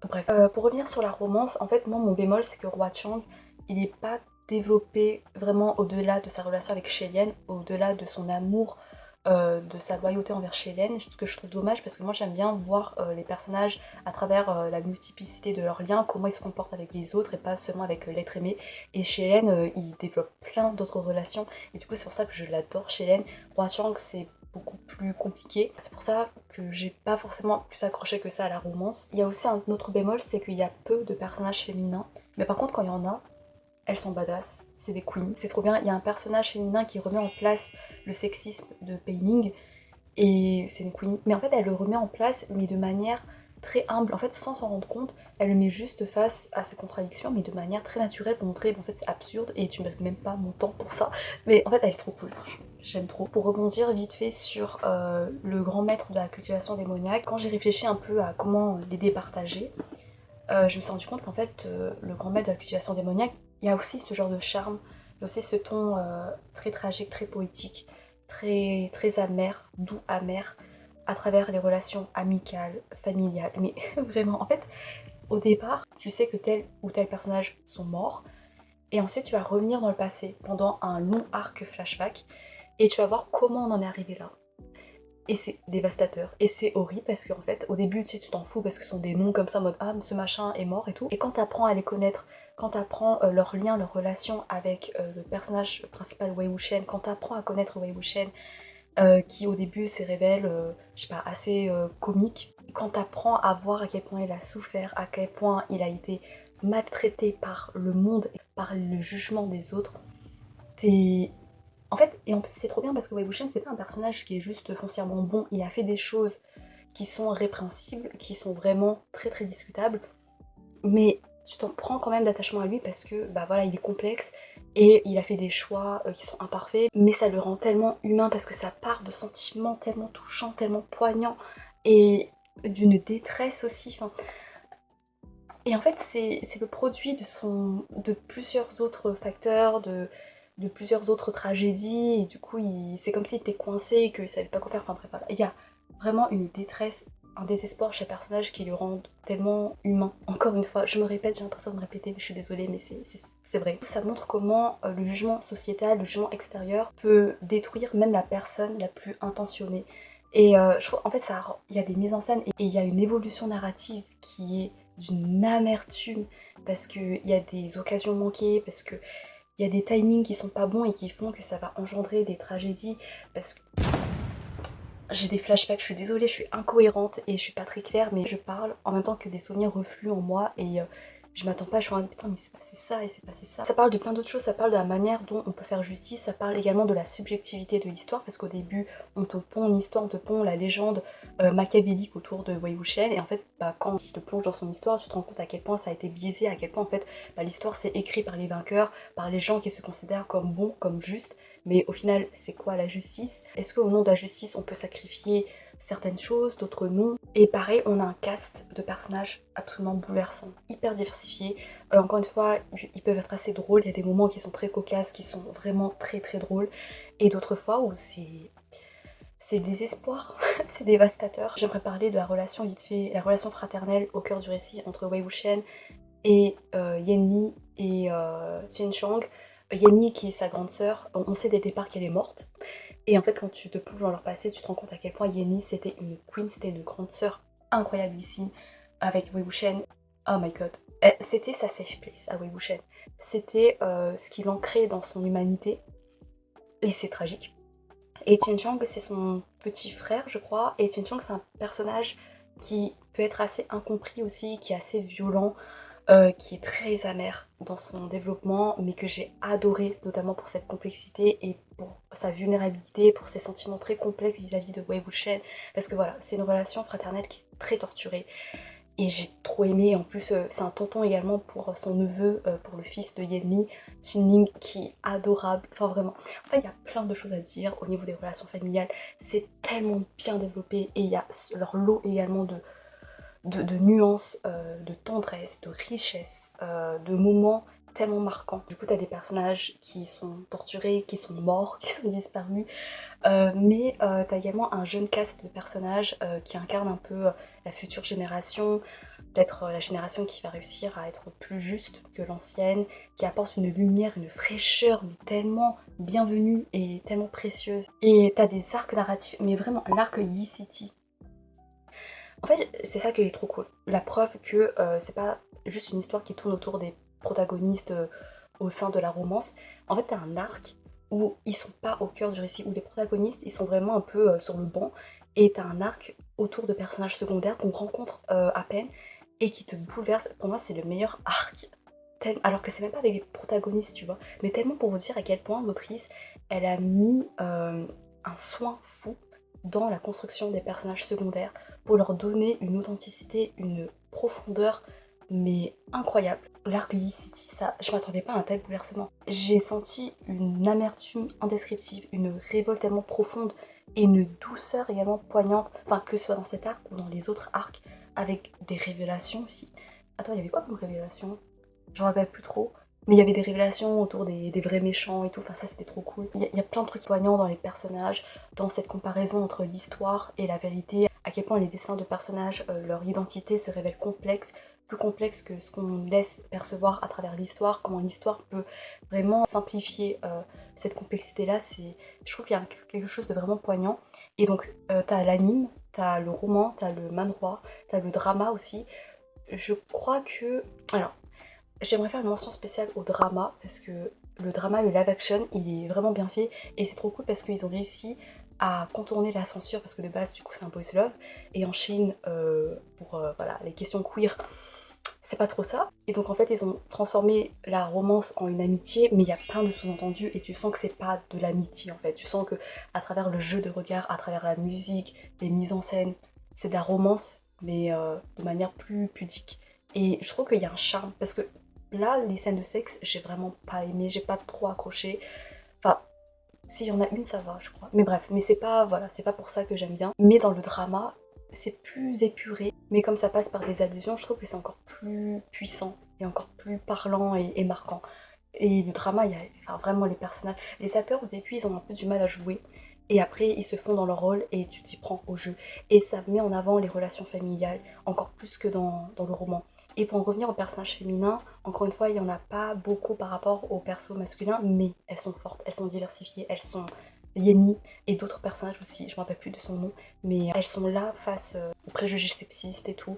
Speaker 1: bref. Pour revenir sur la romance, en fait, moi, mon bémol, c'est que Hwa Chang, il n'est pas développé vraiment au-delà de sa relation avec Shelian, au-delà de son amour, de sa loyauté envers Shelian, ce que je trouve dommage parce que moi j'aime bien voir les personnages à travers la multiplicité de leurs liens, comment ils se comportent avec les autres et pas seulement avec l'être aimé. Et Shelian, il développe plein d'autres relations et du coup c'est pour ça que je l'adore, Shelian. Hwa Chang, c'est beaucoup plus compliqué. C'est pour ça que j'ai pas forcément plus accroché que ça à la romance. Il y a aussi un autre bémol, c'est qu'il y a peu de personnages féminins. Mais par contre, quand il y en a, elles sont badass. C'est des queens. C'est trop bien. Il y a un personnage féminin qui remet en place le sexisme de Pei Ning. Et c'est une queen. Mais en fait, elle le remet en place, mais de manière très humble. En fait, sans s'en rendre compte, elle le met juste face à ses contradictions, mais de manière très naturelle pour montrer, en fait, c'est absurde et tu mérites même pas mon temps pour ça. Mais en fait, elle est trop cool, franchement. J'aime trop. Pour rebondir vite fait sur le grand maître de la cultivation démoniaque, quand j'ai réfléchi un peu à comment les départager, je me suis rendu compte qu'en fait, le grand maître de la cultivation démoniaque, il y a aussi ce genre de charme, il y a aussi ce ton très tragique, très poétique, très, très amer, doux amer, à travers les relations amicales, familiales. Mais vraiment, en fait, au départ, tu sais que tel ou tel personnage sont morts, et ensuite tu vas revenir dans le passé pendant un long arc flashback, et tu vas voir comment on en est arrivé là. Et c'est dévastateur. Et c'est horrible parce qu'en fait, au début, tu sais, tu t'en fous parce que ce sont des noms comme ça, en mode ah, ce machin est mort et tout. Et quand t'apprends à les connaître, quand t'apprends leur lien, leur relation avec le personnage principal Wei Wuxian, quand t'apprends à connaître Wei Wuxian, qui au début se révèle, je sais pas, assez comique, quand t'apprends à voir à quel point il a souffert, à quel point il a été maltraité par le monde, par le jugement des autres, t'es en fait, et en plus c'est trop bien parce que Wei Wuxian c'est pas un personnage qui est juste foncièrement bon, il a fait des choses qui sont répréhensibles, qui sont vraiment très très discutables, mais tu t'en prends quand même d'attachement à lui parce que bah voilà, il est complexe et il a fait des choix qui sont imparfaits, mais ça le rend tellement humain parce que ça part de sentiments tellement touchants, tellement poignants et d'une détresse aussi. Enfin, et en fait, c'est le produit de plusieurs autres facteurs, de plusieurs autres tragédies, et du coup, c'est comme s'il était coincé et qu'il savait pas quoi faire. Enfin bref, voilà. Il y a vraiment une détresse un désespoir chez le personnage qui le rend tellement humain. Encore une fois, je me répète, j'ai l'impression de me répéter, mais je suis désolée, mais c'est vrai. Ça montre comment le jugement sociétal, le jugement extérieur peut détruire même la personne la plus intentionnée. Et je trouve, en fait, il y a des mises en scène et il y a une évolution narrative qui est d'une amertume parce qu'il y a des occasions manquées, parce que il y a des timings qui sont pas bons et qui font que ça va engendrer des tragédies. Parce que j'ai des flashbacks, je suis désolée, je suis incohérente et je suis pas très claire, mais je parle en même temps que des souvenirs refluent en moi et je m'attends pas, je suis en train de putain, mais c'est passé ça et c'est passé ça. Ça parle de plein d'autres choses, ça parle de la manière dont on peut faire justice, ça parle également de la subjectivité de l'histoire, parce qu'au début, on te pond l'histoire, on te pond la légende machiavélique autour de Wei Wuxian, et en fait, quand tu te plonges dans son histoire, tu te rends compte à quel point ça a été biaisé, à quel point en fait, l'histoire c'est écrit par les vainqueurs, par les gens qui se considèrent comme bons, comme justes, mais au final, c'est quoi la justice? Est-ce qu'au nom de la justice, on peut sacrifier certaines choses, d'autres non? Et pareil, on a un cast de personnages absolument bouleversants, hyper diversifiés. Encore une fois, ils peuvent être assez drôles, il y a des moments qui sont très cocasses, qui sont vraiment très très drôles, et d'autres fois où c'est le désespoir, c'est dévastateur. J'aimerais parler de la relation vite fait, la relation fraternelle au cœur du récit entre Wei Wuxian et Yenni et Chen Chang. Yenni qui est sa grande sœur, on sait dès le départ qu'elle est morte. Et en fait quand tu te plonges dans leur passé, tu te rends compte à quel point Yenni c'était une queen, c'était une grande sœur incroyable ici, avec Wei Wuxian. Oh my god. C'était sa safe place à Wei Wuxian. C'était ce qui l'ancrait dans son humanité. Et c'est tragique. Et Chen Chang, c'est son petit frère, je crois. Et Chen Chang, c'est un personnage qui peut être assez incompris aussi, qui est assez violent, qui est très amer dans son développement, mais que j'ai adoré, notamment pour cette complexité et pour sa vulnérabilité, pour ses sentiments très complexes vis-à-vis de Wei Wuxian. Parce que voilà, c'est une relation fraternelle qui est très torturée. Et j'ai trop aimé, en plus c'est un tonton également pour son neveu, pour le fils de Yenmi, Jinling, qui est adorable, enfin vraiment. Enfin il y a plein de choses à dire au niveau des relations familiales, c'est tellement bien développé et il y a leur lot également de nuances, de tendresse, de richesse, de moments tellement marquants. Du coup t'as des personnages qui sont torturés, qui sont morts, qui sont disparus, mais t'as également un jeune cast de personnages qui incarne un peu la future génération, peut-être la génération qui va réussir à être plus juste que l'ancienne, qui apporte une lumière, une fraîcheur, mais tellement bienvenue et tellement précieuse. Et t'as des arcs narratifs, mais vraiment l'arc Yi City. En fait, c'est ça qui est trop cool. La preuve que c'est pas juste une histoire qui tourne autour des protagonistes au sein de la romance. En fait, t'as un arc où ils sont pas au cœur du récit, où les protagonistes ils sont vraiment un peu sur le banc, et t'as un arc autour de personnages secondaires qu'on rencontre à peine et qui te bouleverse. Pour moi, c'est le meilleur arc. Alors que c'est même pas avec les protagonistes, tu vois, mais tellement pour vous dire à quel point l'autrice elle a mis un soin fou dans la construction des personnages secondaires pour leur donner une authenticité, une profondeur, mais incroyable. L'arc Lee City, ça, je m'attendais pas à un tel bouleversement. J'ai senti une amertume indescriptible, une révolte tellement profonde et une douceur également poignante, enfin que ce soit dans cet arc ou dans les autres arcs, avec des révélations aussi. Attends, il y avait quoi comme révélation? J'en rappelle plus trop. Mais il y avait des révélations autour des vrais méchants et tout, enfin ça c'était trop cool. Il y a plein de trucs poignants dans les personnages, dans cette comparaison entre l'histoire et la vérité, à quel point les dessins de personnages, leur identité se révèle complexe, plus complexe que ce qu'on laisse percevoir à travers l'histoire, comment l'histoire peut vraiment simplifier cette complexité-là, je trouve qu'il y a quelque chose de vraiment poignant. Et donc t'as l'anime, t'as le roman, t'as le manhwa, t'as le drama aussi. Je crois que... Alors, j'aimerais faire une mention spéciale au drama, parce que le drama, le live action, il est vraiment bien fait, et c'est trop cool parce qu'ils ont réussi à contourner la censure, parce que de base, du coup, c'est un boys love, et en Chine, pour voilà, les questions queer, c'est pas trop ça. Et donc en fait, ils ont transformé la romance en une amitié, mais il y a plein de sous-entendus, et tu sens que c'est pas de l'amitié en fait. Tu sens que à travers le jeu de regard, à travers la musique, les mises en scène, c'est de la romance, mais de manière plus pudique. Et je trouve qu'il y a un charme, parce que là, les scènes de sexe, j'ai vraiment pas aimé, j'ai pas trop accroché. Enfin, s'il y en a une, ça va, je crois. Mais bref, mais c'est pas, voilà, c'est pas pour ça que j'aime bien. Mais dans le drama, c'est plus épuré. Mais comme ça passe par des allusions, je trouve que c'est encore plus puissant et encore plus parlant et marquant. Et le drama, il y a enfin, vraiment les personnages. Les acteurs, au début, ils ont un peu du mal à jouer. et après ils se font dans leur rôle et tu t'y prends au jeu. Et ça met en avant les relations familiales, encore plus que dans le roman. Et pour en revenir aux personnages féminins, encore une fois, il n'y en a pas beaucoup par rapport aux persos masculins, mais elles sont fortes, elles sont diversifiées, elles sont Yenny et d'autres personnages aussi, je me rappelle plus de son nom, mais elles sont là face aux préjugés sexistes et tout.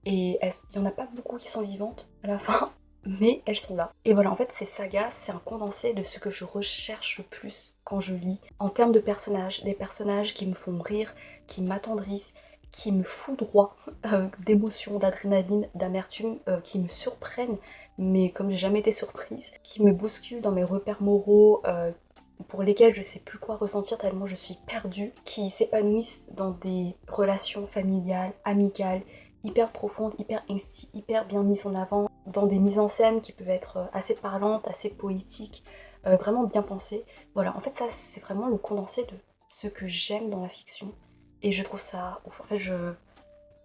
Speaker 1: Et il n'y en a pas beaucoup qui sont vivantes à la fin, mais elles sont là. Et voilà, en fait, ces sagas, c'est un condensé de ce que je recherche le plus quand je lis. En termes de personnages, des personnages qui me font rire, qui m'attendrissent, qui me foudroient d'émotions, d'adrénaline, d'amertume, qui me surprennent, mais comme j'ai jamais été surprise, qui me bousculent dans mes repères moraux, pour lesquels je sais plus quoi ressentir tellement je suis perdue, qui s'épanouissent dans des relations familiales, amicales, hyper profondes, hyper bien mises en avant, dans des mises en scène qui peuvent être assez parlantes, assez poétiques, vraiment bien pensées. Voilà, en fait ça c'est vraiment le condensé de ce que j'aime dans la fiction, et je trouve ça ouf. En fait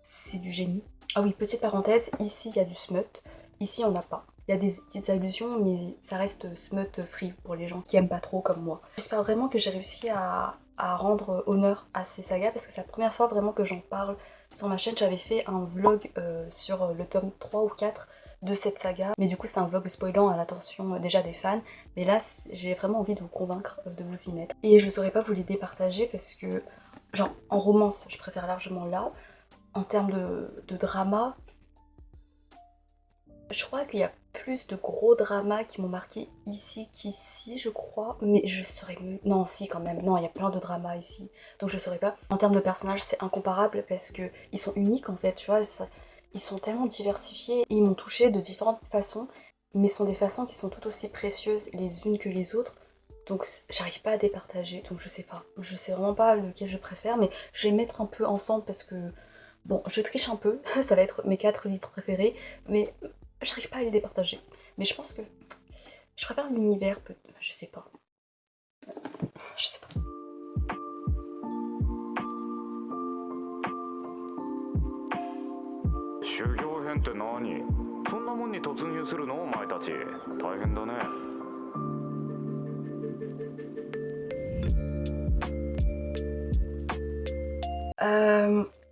Speaker 1: c'est du génie. Ah oui, petite parenthèse, ici il y a du smut, ici on n'a pas. Il y a des petites allusions, mais ça reste smut free pour les gens qui aiment pas trop comme moi. J'espère vraiment que j'ai réussi à rendre honneur à ces sagas, parce que c'est la première fois vraiment que j'en parle sur ma chaîne. J'avais fait un vlog sur le tome 3 ou 4 de cette saga, mais du coup c'est un vlog spoilant à l'attention déjà des fans, mais là j'ai vraiment envie de vous convaincre de vous y mettre. Et je saurais pas vous les départager parce que, genre en romance, je préfère largement là. En termes de drama, je crois qu'il y a plus de gros dramas qui m'ont marqué ici qu'ici, je crois. Mais je saurais mieux. Non, si, quand même. Non, il y a plein de dramas ici. Donc je saurais pas. En termes de personnages, c'est incomparable parce que ils sont uniques en fait. Tu vois, ils sont tellement diversifiés et ils m'ont touché de différentes façons. Mais sont des façons qui sont tout aussi précieuses les unes que les autres. Donc j'arrive pas à départager. Donc je sais pas. Je sais vraiment pas lequel je préfère. Mais je vais les mettre un peu ensemble parce que. Bon, je triche un peu. Ça va être mes 4 livres préférés. Mais j'arrive pas à les départager. Mais je pense que je préfère l'univers, je sais pas. Je sais pas.
Speaker 2: 修行編って何？そんなもんに突入するのお前たち。大変だね。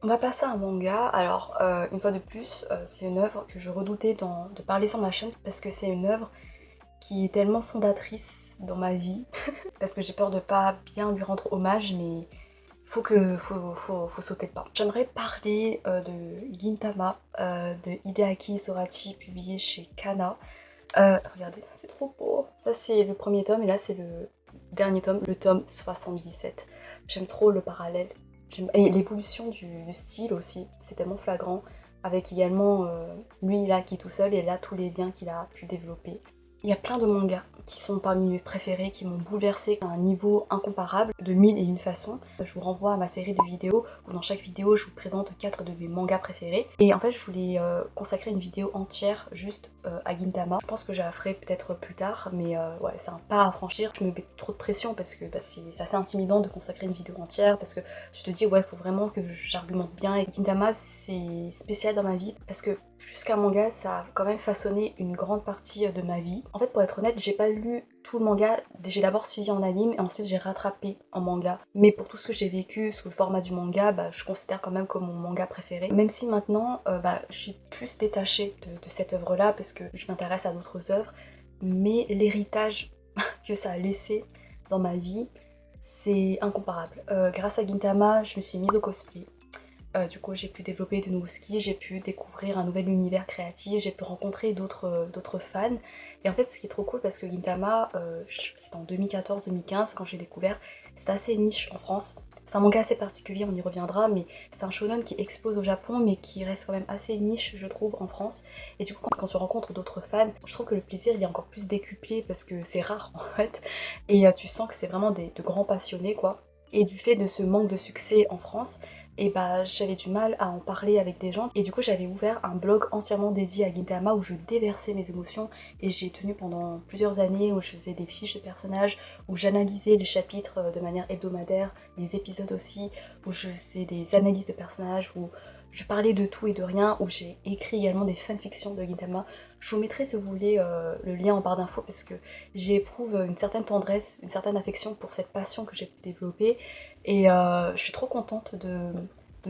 Speaker 1: On va passer à un manga. Alors, une fois de plus, c'est une œuvre que je redoutais de parler sur ma chaîne parce que c'est une œuvre qui est tellement fondatrice dans ma vie. Parce que j'ai peur de pas bien lui rendre hommage, mais faut sauter le pas. J'aimerais parler de Gintama de Hideaki Sorachi, publié chez Kana. Regardez, c'est trop beau. Ça c'est le premier tome et là c'est le dernier tome, le tome 77. J'aime trop le parallèle. Et l'évolution du style aussi, c'est tellement flagrant. Avec également lui là qui est tout seul et là tous les liens qu'il a pu développer. Il y a plein de mangas qui sont parmi mes préférés, qui m'ont bouleversée à un niveau incomparable, de mille et une façons. Je vous renvoie à ma série de vidéos, où dans chaque vidéo je vous présente 4 de mes mangas préférés. Et en fait je voulais consacrer une vidéo entière juste à Gintama. Je pense que je la ferai peut-être plus tard, mais ouais, c'est un pas à franchir. Je me mets trop de pression parce que c'est assez intimidant de consacrer une vidéo entière, parce que je te dis ouais, faut vraiment que j'argumente bien. Et Gintama c'est spécial dans ma vie, parce que jusqu'à manga, ça a quand même façonné une grande partie de ma vie. En fait, pour être honnête, j'ai pas lu tout le manga. J'ai d'abord suivi en anime et ensuite j'ai rattrapé en manga. Mais pour tout ce que j'ai vécu sous le format du manga, je considère quand même comme mon manga préféré. Même si maintenant, je suis plus détachée de cette œuvre-là parce que je m'intéresse à d'autres œuvres. Mais l'héritage que ça a laissé dans ma vie, c'est incomparable. Grâce à Gintama, je me suis mise au cosplay. Du coup, j'ai pu développer de nouveaux skis, j'ai pu découvrir un nouvel univers créatif, j'ai pu rencontrer d'autres fans. Et en fait, ce qui est trop cool, parce que Gintama, c'était en 2014-2015 quand j'ai découvert, c'est assez niche en France. C'est un manga assez particulier, on y reviendra, mais c'est un shonen qui explose au Japon, mais qui reste quand même assez niche, je trouve, en France. Et du coup, quand tu rencontres d'autres fans, je trouve que le plaisir, il est encore plus décuplé, parce que c'est rare, en fait. Et tu sens que c'est vraiment de grands passionnés, quoi. Et du fait de ce manque de succès en France, et j'avais du mal à en parler avec des gens, et du coup j'avais ouvert un blog entièrement dédié à Gintama où je déversais mes émotions, et j'ai tenu pendant plusieurs années où je faisais des fiches de personnages, où j'analysais les chapitres de manière hebdomadaire, les épisodes aussi, où je faisais des analyses de personnages, où je parlais de tout et de rien, où j'ai écrit également des fanfictions de Gintama. Je vous mettrai si vous voulez le lien en barre d'infos parce que j'éprouve une certaine tendresse, une certaine affection pour cette passion que j'ai développée et je suis trop contente de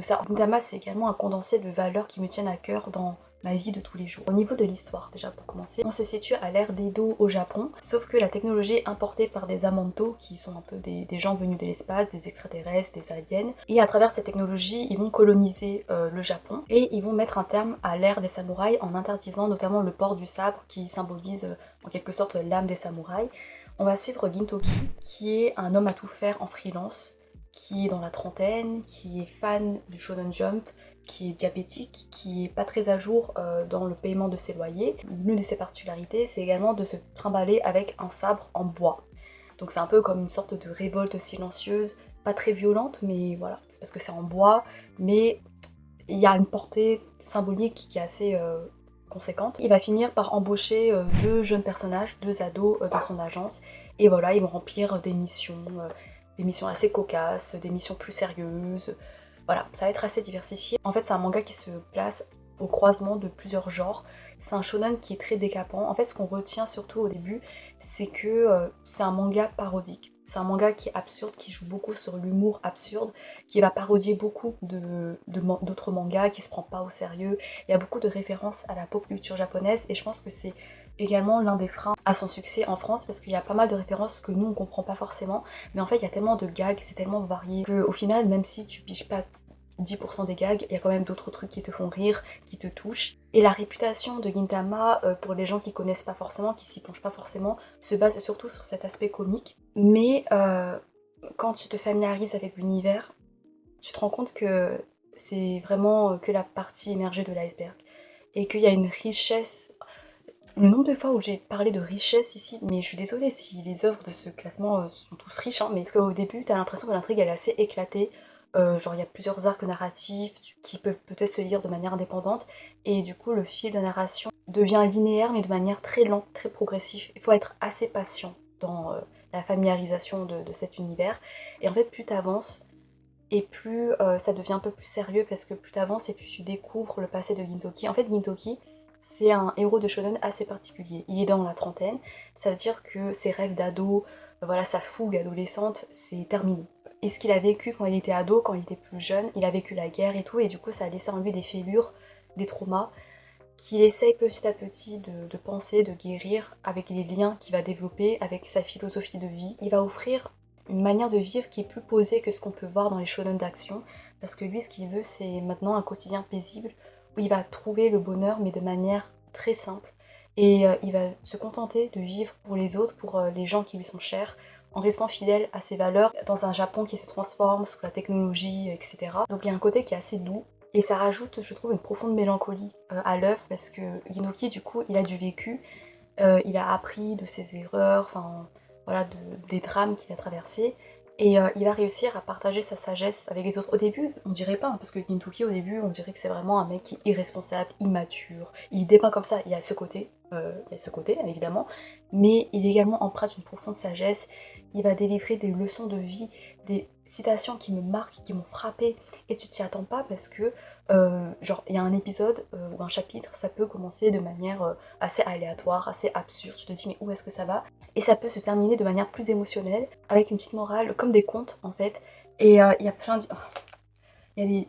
Speaker 1: ça. Gintama c'est également un condensé de valeurs qui me tiennent à cœur dans ma vie de tous les jours. Au niveau de l'histoire, déjà pour commencer, on se situe à l'ère d'Edo au Japon, sauf que la technologie est importée par des Amanto, qui sont un peu des gens venus de l'espace, des extraterrestres, des aliens, et à travers cette technologie, ils vont coloniser le Japon, et ils vont mettre un terme à l'ère des samouraïs en interdisant notamment le port du sabre, qui symbolise en quelque sorte l'âme des samouraïs. On va suivre Gintoki, qui est un homme à tout faire en freelance, qui est dans la trentaine, qui est fan du Shonen Jump, qui est diabétique, qui est pas très à jour dans le paiement de ses loyers. L'une de ses particularités, c'est également de se trimballer avec un sabre en bois. Donc c'est un peu comme une sorte de révolte silencieuse, pas très violente, mais voilà, c'est parce que c'est en bois, mais il y a une portée symbolique qui est assez conséquente. Il va finir par embaucher deux jeunes personnages, deux ados dans son agence, et voilà, ils vont remplir des missions assez cocasses, des missions plus sérieuses. Voilà, ça va être assez diversifié. En fait, c'est un manga qui se place au croisement de plusieurs genres. C'est un shonen qui est très décapant. En fait, ce qu'on retient surtout au début, c'est que c'est un manga parodique. C'est un manga qui est absurde, qui joue beaucoup sur l'humour absurde, qui va parodier beaucoup d'autres mangas, qui se prend pas au sérieux. Il y a beaucoup de références à la pop culture japonaise et je pense que c'est également l'un des freins à son succès en France parce qu'il y a pas mal de références que nous on comprend pas forcément, mais en fait il y a tellement de gags, c'est tellement varié qu'au final, même si tu piges pas 10% des gags, il y a quand même d'autres trucs qui te font rire, qui te touchent. Et la réputation de Gintama, pour les gens qui connaissent pas forcément, qui s'y plongent pas forcément, se base surtout sur cet aspect comique. Mais quand tu te familiarises avec l'univers, tu te rends compte que c'est vraiment que la partie émergée de l'iceberg. Et qu'il y a une richesse. Le nombre de fois où j'ai parlé de richesse ici, mais je suis désolée si les œuvres de ce classement sont tous riches, hein, mais parce qu'au début, t'as l'impression que l'intrigue elle est assez éclatée. Genre il y a plusieurs arcs narratifs qui peuvent peut-être se lire de manière indépendante, et du coup le fil de narration devient linéaire mais de manière très lente, très progressive. Il faut être assez patient dans la familiarisation de cet univers. Et en fait plus t'avances, et plus ça devient un peu plus sérieux parce que plus t'avances et plus tu découvres le passé de Gintoki. En fait Gintoki, c'est un héros de shonen assez particulier. Il est dans la trentaine, ça veut dire que ses rêves d'ado, voilà, sa fougue adolescente, c'est terminé. Et ce qu'il a vécu quand il était ado, quand il était plus jeune, il a vécu la guerre et tout, et du coup ça a laissé en lui des fêlures, des traumas, qu'il essaye petit à petit de penser, de guérir avec les liens qu'il va développer, avec sa philosophie de vie. Il va offrir une manière de vivre qui est plus posée que ce qu'on peut voir dans les shonen d'action, parce que lui ce qu'il veut c'est maintenant un quotidien paisible, où il va trouver le bonheur mais de manière très simple, et il va se contenter de vivre pour les autres, pour les gens qui lui sont chers, en restant fidèle à ses valeurs, dans un Japon qui se transforme sous la technologie, etc. Donc il y a un côté qui est assez doux, et ça rajoute, je trouve, une profonde mélancolie à l'œuvre, parce que Inoki, du coup, il a du vécu, il a appris de ses erreurs, enfin, voilà, des drames qu'il a traversés, et il va réussir à partager sa sagesse avec les autres. Au début, on dirait pas, hein, parce que Gintoki, au début, on dirait que c'est vraiment un mec qui est irresponsable, immature, il dépeint comme ça, il y a ce côté, évidemment, mais il est également empreint d'une profonde sagesse, il va délivrer des leçons de vie, des citations qui me marquent, qui m'ont frappée, et tu t'y attends pas parce que, genre, il y a un épisode ou un chapitre, ça peut commencer de manière assez aléatoire, assez absurde, tu te dis mais où est-ce que ça va? Et ça peut se terminer de manière plus émotionnelle, avec une petite morale, comme des contes en fait, et il y a plein de... Il y a des...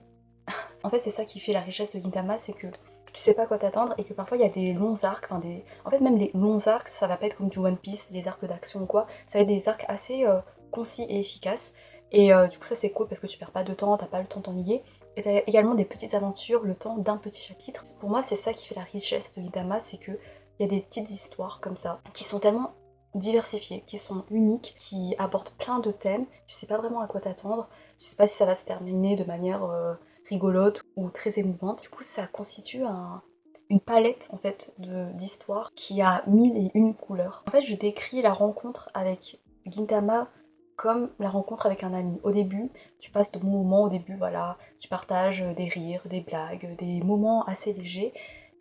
Speaker 1: En fait c'est ça qui fait la richesse de Gintama, c'est que tu sais pas à quoi t'attendre et que parfois il y a des longs arcs, enfin des... En fait même les longs arcs, ça va pas être comme du One Piece, des arcs d'action ou quoi, ça va être des arcs assez concis et efficaces, et du coup ça c'est cool parce que tu perds pas de temps, t'as pas le temps de t'ennuyer, et t'as également des petites aventures, le temps d'un petit chapitre. Pour moi c'est ça qui fait la richesse de Gintama, c'est que il y a des petites histoires comme ça, qui sont tellement diversifiées, qui sont uniques, qui abordent plein de thèmes, tu sais pas vraiment à quoi t'attendre, tu sais pas si ça va se terminer de manière rigolote ou très émouvante. Du coup, ça constitue une palette en fait d'histoires qui a mille et une couleurs. En fait, je décris la rencontre avec Gintama comme la rencontre avec un ami. Au début, tu passes de bons moments, au début, voilà, tu partages des rires, des blagues, des moments assez légers,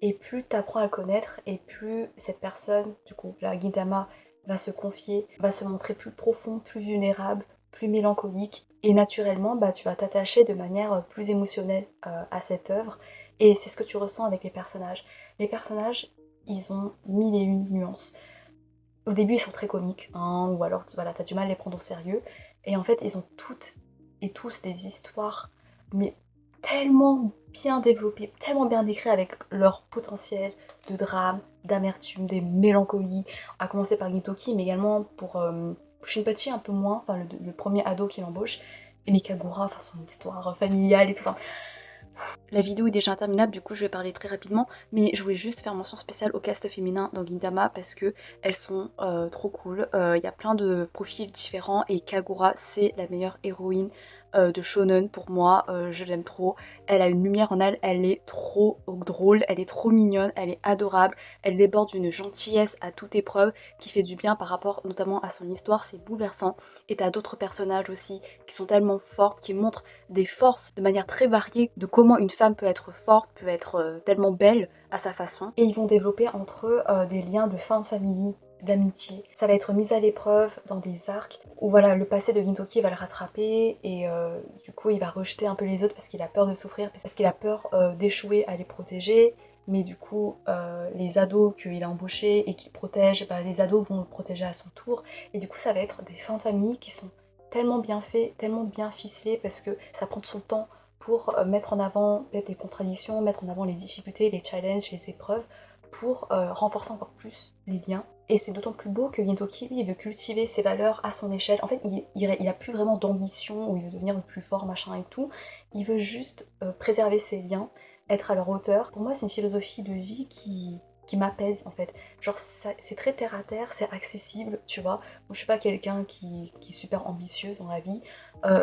Speaker 1: et plus tu apprends à le connaître, et plus cette personne, du coup, la Gintama, va se confier, va se montrer plus profond, plus vulnérable, plus mélancolique. Et naturellement, bah, tu vas t'attacher de manière plus émotionnelle à cette œuvre. Et c'est ce que tu ressens avec les personnages. Les personnages, ils ont mille et une nuances. Au début, ils sont très comiques, hein, ou alors voilà, t'as du mal à les prendre au sérieux. Et en fait, ils ont toutes et tous des histoires, mais tellement bien développées, tellement bien décrites avec leur potentiel de drame, d'amertume, des mélancolies, à commencer par Gintoki, mais également pour Shinpachi un peu moins, enfin le premier ado qui l'embauche, et Mikagura, enfin son histoire familiale et tout. Enfin, la vidéo est déjà interminable, du coup je vais parler très rapidement, mais je voulais juste faire mention spéciale au cast féminin dans Gintama parce que elles sont trop cool. Il y a plein de profils différents et Kagura c'est la meilleure héroïne de shonen pour moi, je l'aime trop. Elle a une lumière en elle, elle est trop drôle, elle est trop mignonne, elle est adorable, elle déborde d'une gentillesse à toute épreuve qui fait du bien par rapport notamment à son histoire, c'est bouleversant. Et t'as d'autres personnages aussi qui sont tellement fortes, qui montrent des forces de manière très variée de comment une femme peut être forte, peut être tellement belle à sa façon. Et ils vont développer entre eux des liens de fin de famille, d'amitié. Ça va être mis à l'épreuve dans des arcs où voilà, le passé de Gintoki va le rattraper et du coup il va rejeter un peu les autres parce qu'il a peur de souffrir, parce qu'il a peur d'échouer à les protéger. Mais du coup, les ados qu'il a embauchés et qu'il protège, bah, les ados vont le protéger à son tour. Et du coup, ça va être des fins de famille qui sont tellement bien faits, tellement bien ficelés parce que ça prend son temps pour mettre en avant peut-être les contradictions, mettre en avant les difficultés, les challenges, les épreuves, pour renforcer encore plus les liens. Et c'est d'autant plus beau que Gintoki, lui, il veut cultiver ses valeurs à son échelle. En fait, il a plus vraiment d'ambition, où il veut devenir le plus fort, machin et tout. Il veut juste préserver ses liens, être à leur hauteur. Pour moi, c'est une philosophie de vie qui m'apaise en fait. Genre c'est très terre à terre, c'est accessible, tu vois. Moi je suis pas quelqu'un qui est super ambitieuse dans la vie.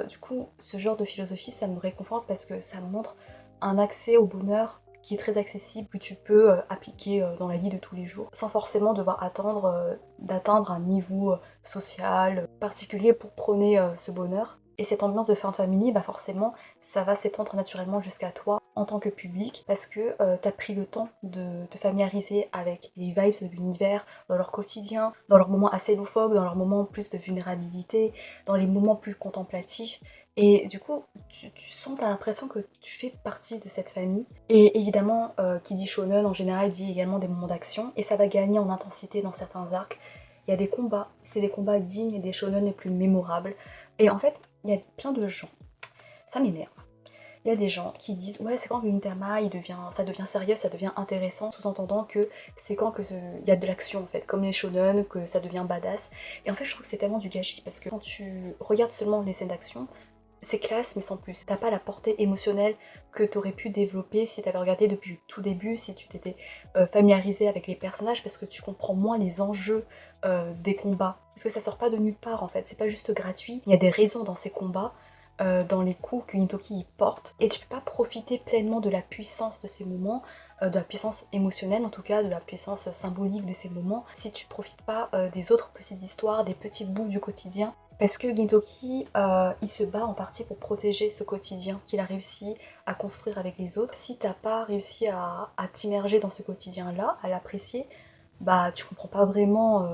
Speaker 1: Du coup, ce genre de philosophie, ça me réconforte parce que ça me montre un accès au bonheur qui est très accessible, que tu peux appliquer dans la vie de tous les jours, sans forcément devoir attendre d'atteindre un niveau social particulier pour prôner ce bonheur. Et cette ambiance de fin de famille, bah forcément, ça va s'étendre naturellement jusqu'à toi en tant que public, parce que t'as pris le temps de te familiariser avec les vibes de l'univers, dans leur quotidien, dans leurs moments assez loufoques, dans leurs moments plus de vulnérabilité, dans les moments plus contemplatifs. Et du coup, tu sens, t'as l'impression que tu fais partie de cette famille. Et évidemment, qui dit shonen en général dit également des moments d'action, et ça va gagner en intensité dans certains arcs. Il y a des combats, c'est des combats dignes des shonen les plus mémorables. Et en fait, il y a plein de gens, ça m'énerve. Il y a des gens qui disent ouais c'est quand que Gintama ça devient sérieux, ça devient intéressant, sous-entendant que c'est quand que il y a de l'action en fait, comme les shonen, que ça devient badass. Et en fait je trouve que c'est tellement du gâchis parce que quand tu regardes seulement les scènes d'action, c'est classe mais sans plus. T'as pas la portée émotionnelle que t'aurais pu développer si t'avais regardé depuis le tout début, si tu t'étais familiarisé avec les personnages parce que tu comprends moins les enjeux des combats. Parce que ça sort pas de nulle part en fait, c'est pas juste gratuit. Il y a des raisons dans ces combats, dans les coups que Gintoki porte, et tu peux pas profiter pleinement de la puissance de ces moments, de la puissance émotionnelle en tout cas, de la puissance symbolique de ces moments, si tu profites pas des autres petites histoires, des petits bouts du quotidien. Parce que Gintoki, il se bat en partie pour protéger ce quotidien qu'il a réussi à construire avec les autres. Si t'as pas réussi à t'immerger dans ce quotidien-là, à l'apprécier, bah tu comprends pas vraiment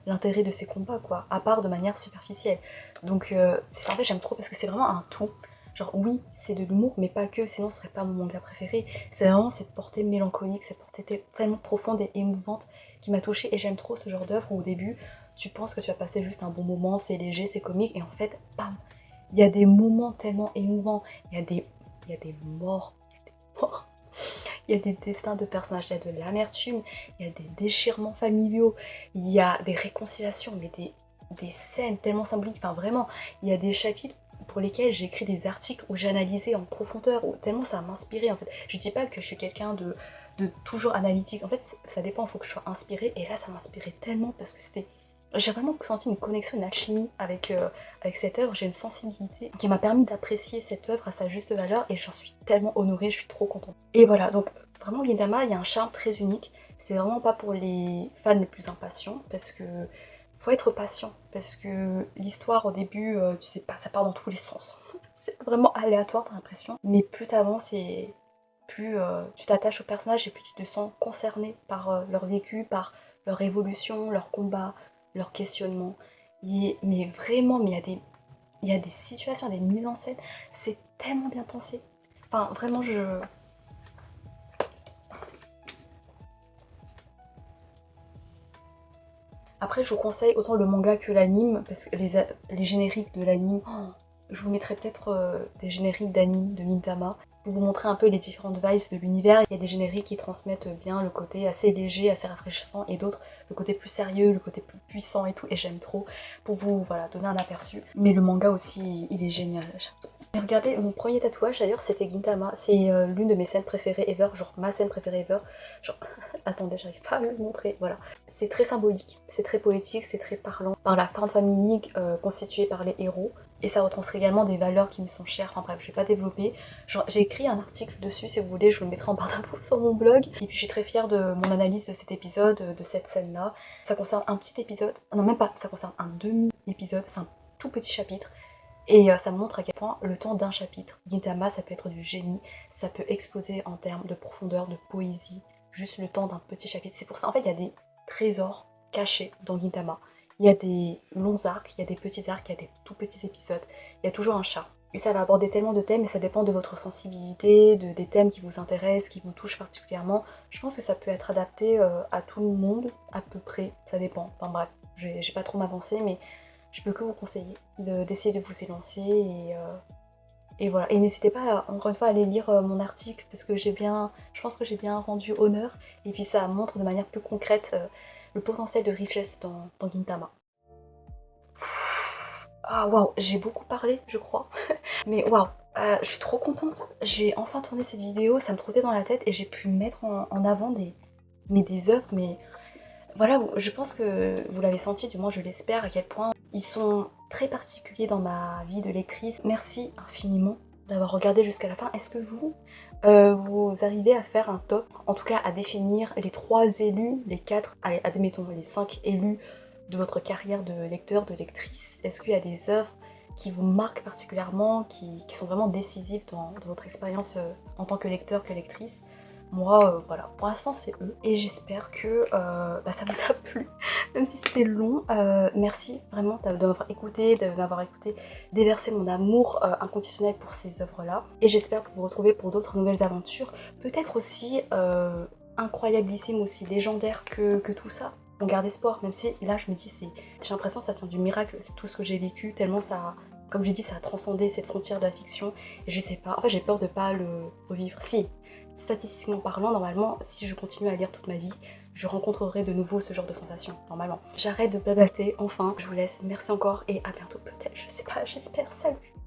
Speaker 1: l'intérêt de ces combats quoi, à part de manière superficielle. Donc c'est ça en fait j'aime trop parce que c'est vraiment un tout. Genre oui, c'est de l'humour mais pas que, sinon ce serait pas mon manga préféré. C'est vraiment cette portée mélancolique, cette portée tellement profonde et émouvante qui m'a touchée et j'aime trop ce genre d'œuvre où au début tu penses que tu vas passer juste un bon moment, c'est léger, c'est comique et en fait, bam, il y a des moments tellement émouvants, il y a des morts, morts. Il y a des destins de personnages, il y a de l'amertume, il y a des déchirements familiaux, il y a des réconciliations, mais des scènes tellement symboliques, enfin vraiment, il y a des chapitres pour lesquels j'ai écrit des articles où j'ai analysé en profondeur, où tellement ça m'a inspiré en fait. Je dis pas que je suis quelqu'un de toujours analytique, en fait ça dépend, il faut que je sois inspirée, et là ça m'inspirait tellement parce que c'était... J'ai vraiment senti une connexion, une alchimie avec cette œuvre, j'ai une sensibilité qui m'a permis d'apprécier cette œuvre à sa juste valeur et j'en suis tellement honorée, je suis trop contente. Et voilà, donc vraiment Gintama, il y a un charme très unique, c'est vraiment pas pour les fans les plus impatients parce que faut être patient, parce que l'histoire au début, tu sais pas, ça part dans tous les sens. C'est vraiment aléatoire, t'as l'impression. Mais plus t'avances et plus tu t'attaches aux personnages et plus tu te sens concerné par leur vécu, par leur évolution, leur combat, leur questionnement. Mais vraiment, mais il y a il y a des situations, des mises en scène, c'est tellement bien pensé. Enfin, vraiment, Après, je vous conseille autant le manga que l'anime, parce que les génériques de l'anime, je vous mettrai peut-être des génériques d'anime de Gintama, pour vous montrer un peu les différentes vibes de l'univers. Il y a des génériques qui transmettent bien le côté assez léger, assez rafraîchissant, et d'autres le côté plus sérieux, le côté plus puissant et tout, et j'aime trop, pour vous voilà, donner un aperçu. Mais le manga aussi, il est génial. Et regardez, mon premier tatouage d'ailleurs, c'était Gintama. C'est l'une de mes scènes préférées ever, genre ma scène préférée ever. Genre, attendez, j'arrive pas à le montrer, voilà. C'est très symbolique, c'est très poétique, c'est très parlant. Par la fin de famille constituée par les héros, et ça retranscrit également des valeurs qui me sont chères. Enfin bref, je vais pas développer. J'ai écrit un article dessus, si vous voulez, je vous le mettrai en barre d'infos sur mon blog. Et puis je suis très fière de mon analyse de cet épisode, de cette scène-là. Ça concerne un petit épisode, non même pas, ça concerne un demi-épisode, c'est un tout petit chapitre. Et ça montre à quel point le temps d'un chapitre, Gintama, ça peut être du génie, ça peut exploser en termes de profondeur, de poésie, juste le temps d'un petit chapitre. C'est pour ça, en fait, il y a des trésors cachés dans Gintama. Il y a des longs arcs, il y a des petits arcs, il y a des tout petits épisodes, il y a toujours un chat. Et ça va aborder tellement de thèmes, et ça dépend de votre sensibilité, des thèmes qui vous intéressent, qui vous touchent particulièrement. Je pense que ça peut être adapté à tout le monde, à peu près, ça dépend. Enfin bref, j'ai pas trop m'avancer, mais je peux que vous conseiller d'essayer de vous élancer et voilà. Et n'hésitez pas, encore une fois, à aller lire mon article parce que je pense que j'ai bien rendu honneur et puis ça montre de manière plus concrète le potentiel de richesse dans Gintama. Ah waouh, j'ai beaucoup parlé, je crois. Mais waouh, je suis trop contente. J'ai enfin tourné cette vidéo, ça me trottait dans la tête et j'ai pu mettre en avant des œuvres, mais voilà, je pense que vous l'avez senti, du moins je l'espère, à quel point ils sont très particuliers dans ma vie de lectrice. Merci infiniment d'avoir regardé jusqu'à la fin. Est-ce que vous arrivez à faire un top, en tout cas à définir les 3 élus, les 4, allez, admettons les 5 élus de votre carrière de lecteur, de lectrice? Est-ce qu'il y a des œuvres qui vous marquent particulièrement, qui sont vraiment décisives dans votre expérience en tant que lecteur, que lectrice? Moi, voilà, pour l'instant c'est eux. Et j'espère que ça vous a plu, même si c'était long. Merci vraiment de m'avoir écouté, déverser mon amour inconditionnel pour ces œuvres-là. Et j'espère vous retrouver pour d'autres nouvelles aventures. Peut-être aussi incroyablissime, aussi légendaire que tout ça. On garde espoir, même si là je me dis, j'ai l'impression que ça tient du miracle, tout ce que j'ai vécu, tellement ça... Comme j'ai dit, ça a transcendé cette frontière de la fiction. Et je sais pas, en fait j'ai peur de pas le revivre. Si, statistiquement parlant, normalement, si je continue à lire toute ma vie, je rencontrerai de nouveau ce genre de sensations, normalement. J'arrête de blablater, enfin, je vous laisse, merci encore et à bientôt peut-être, je sais pas, j'espère, salut!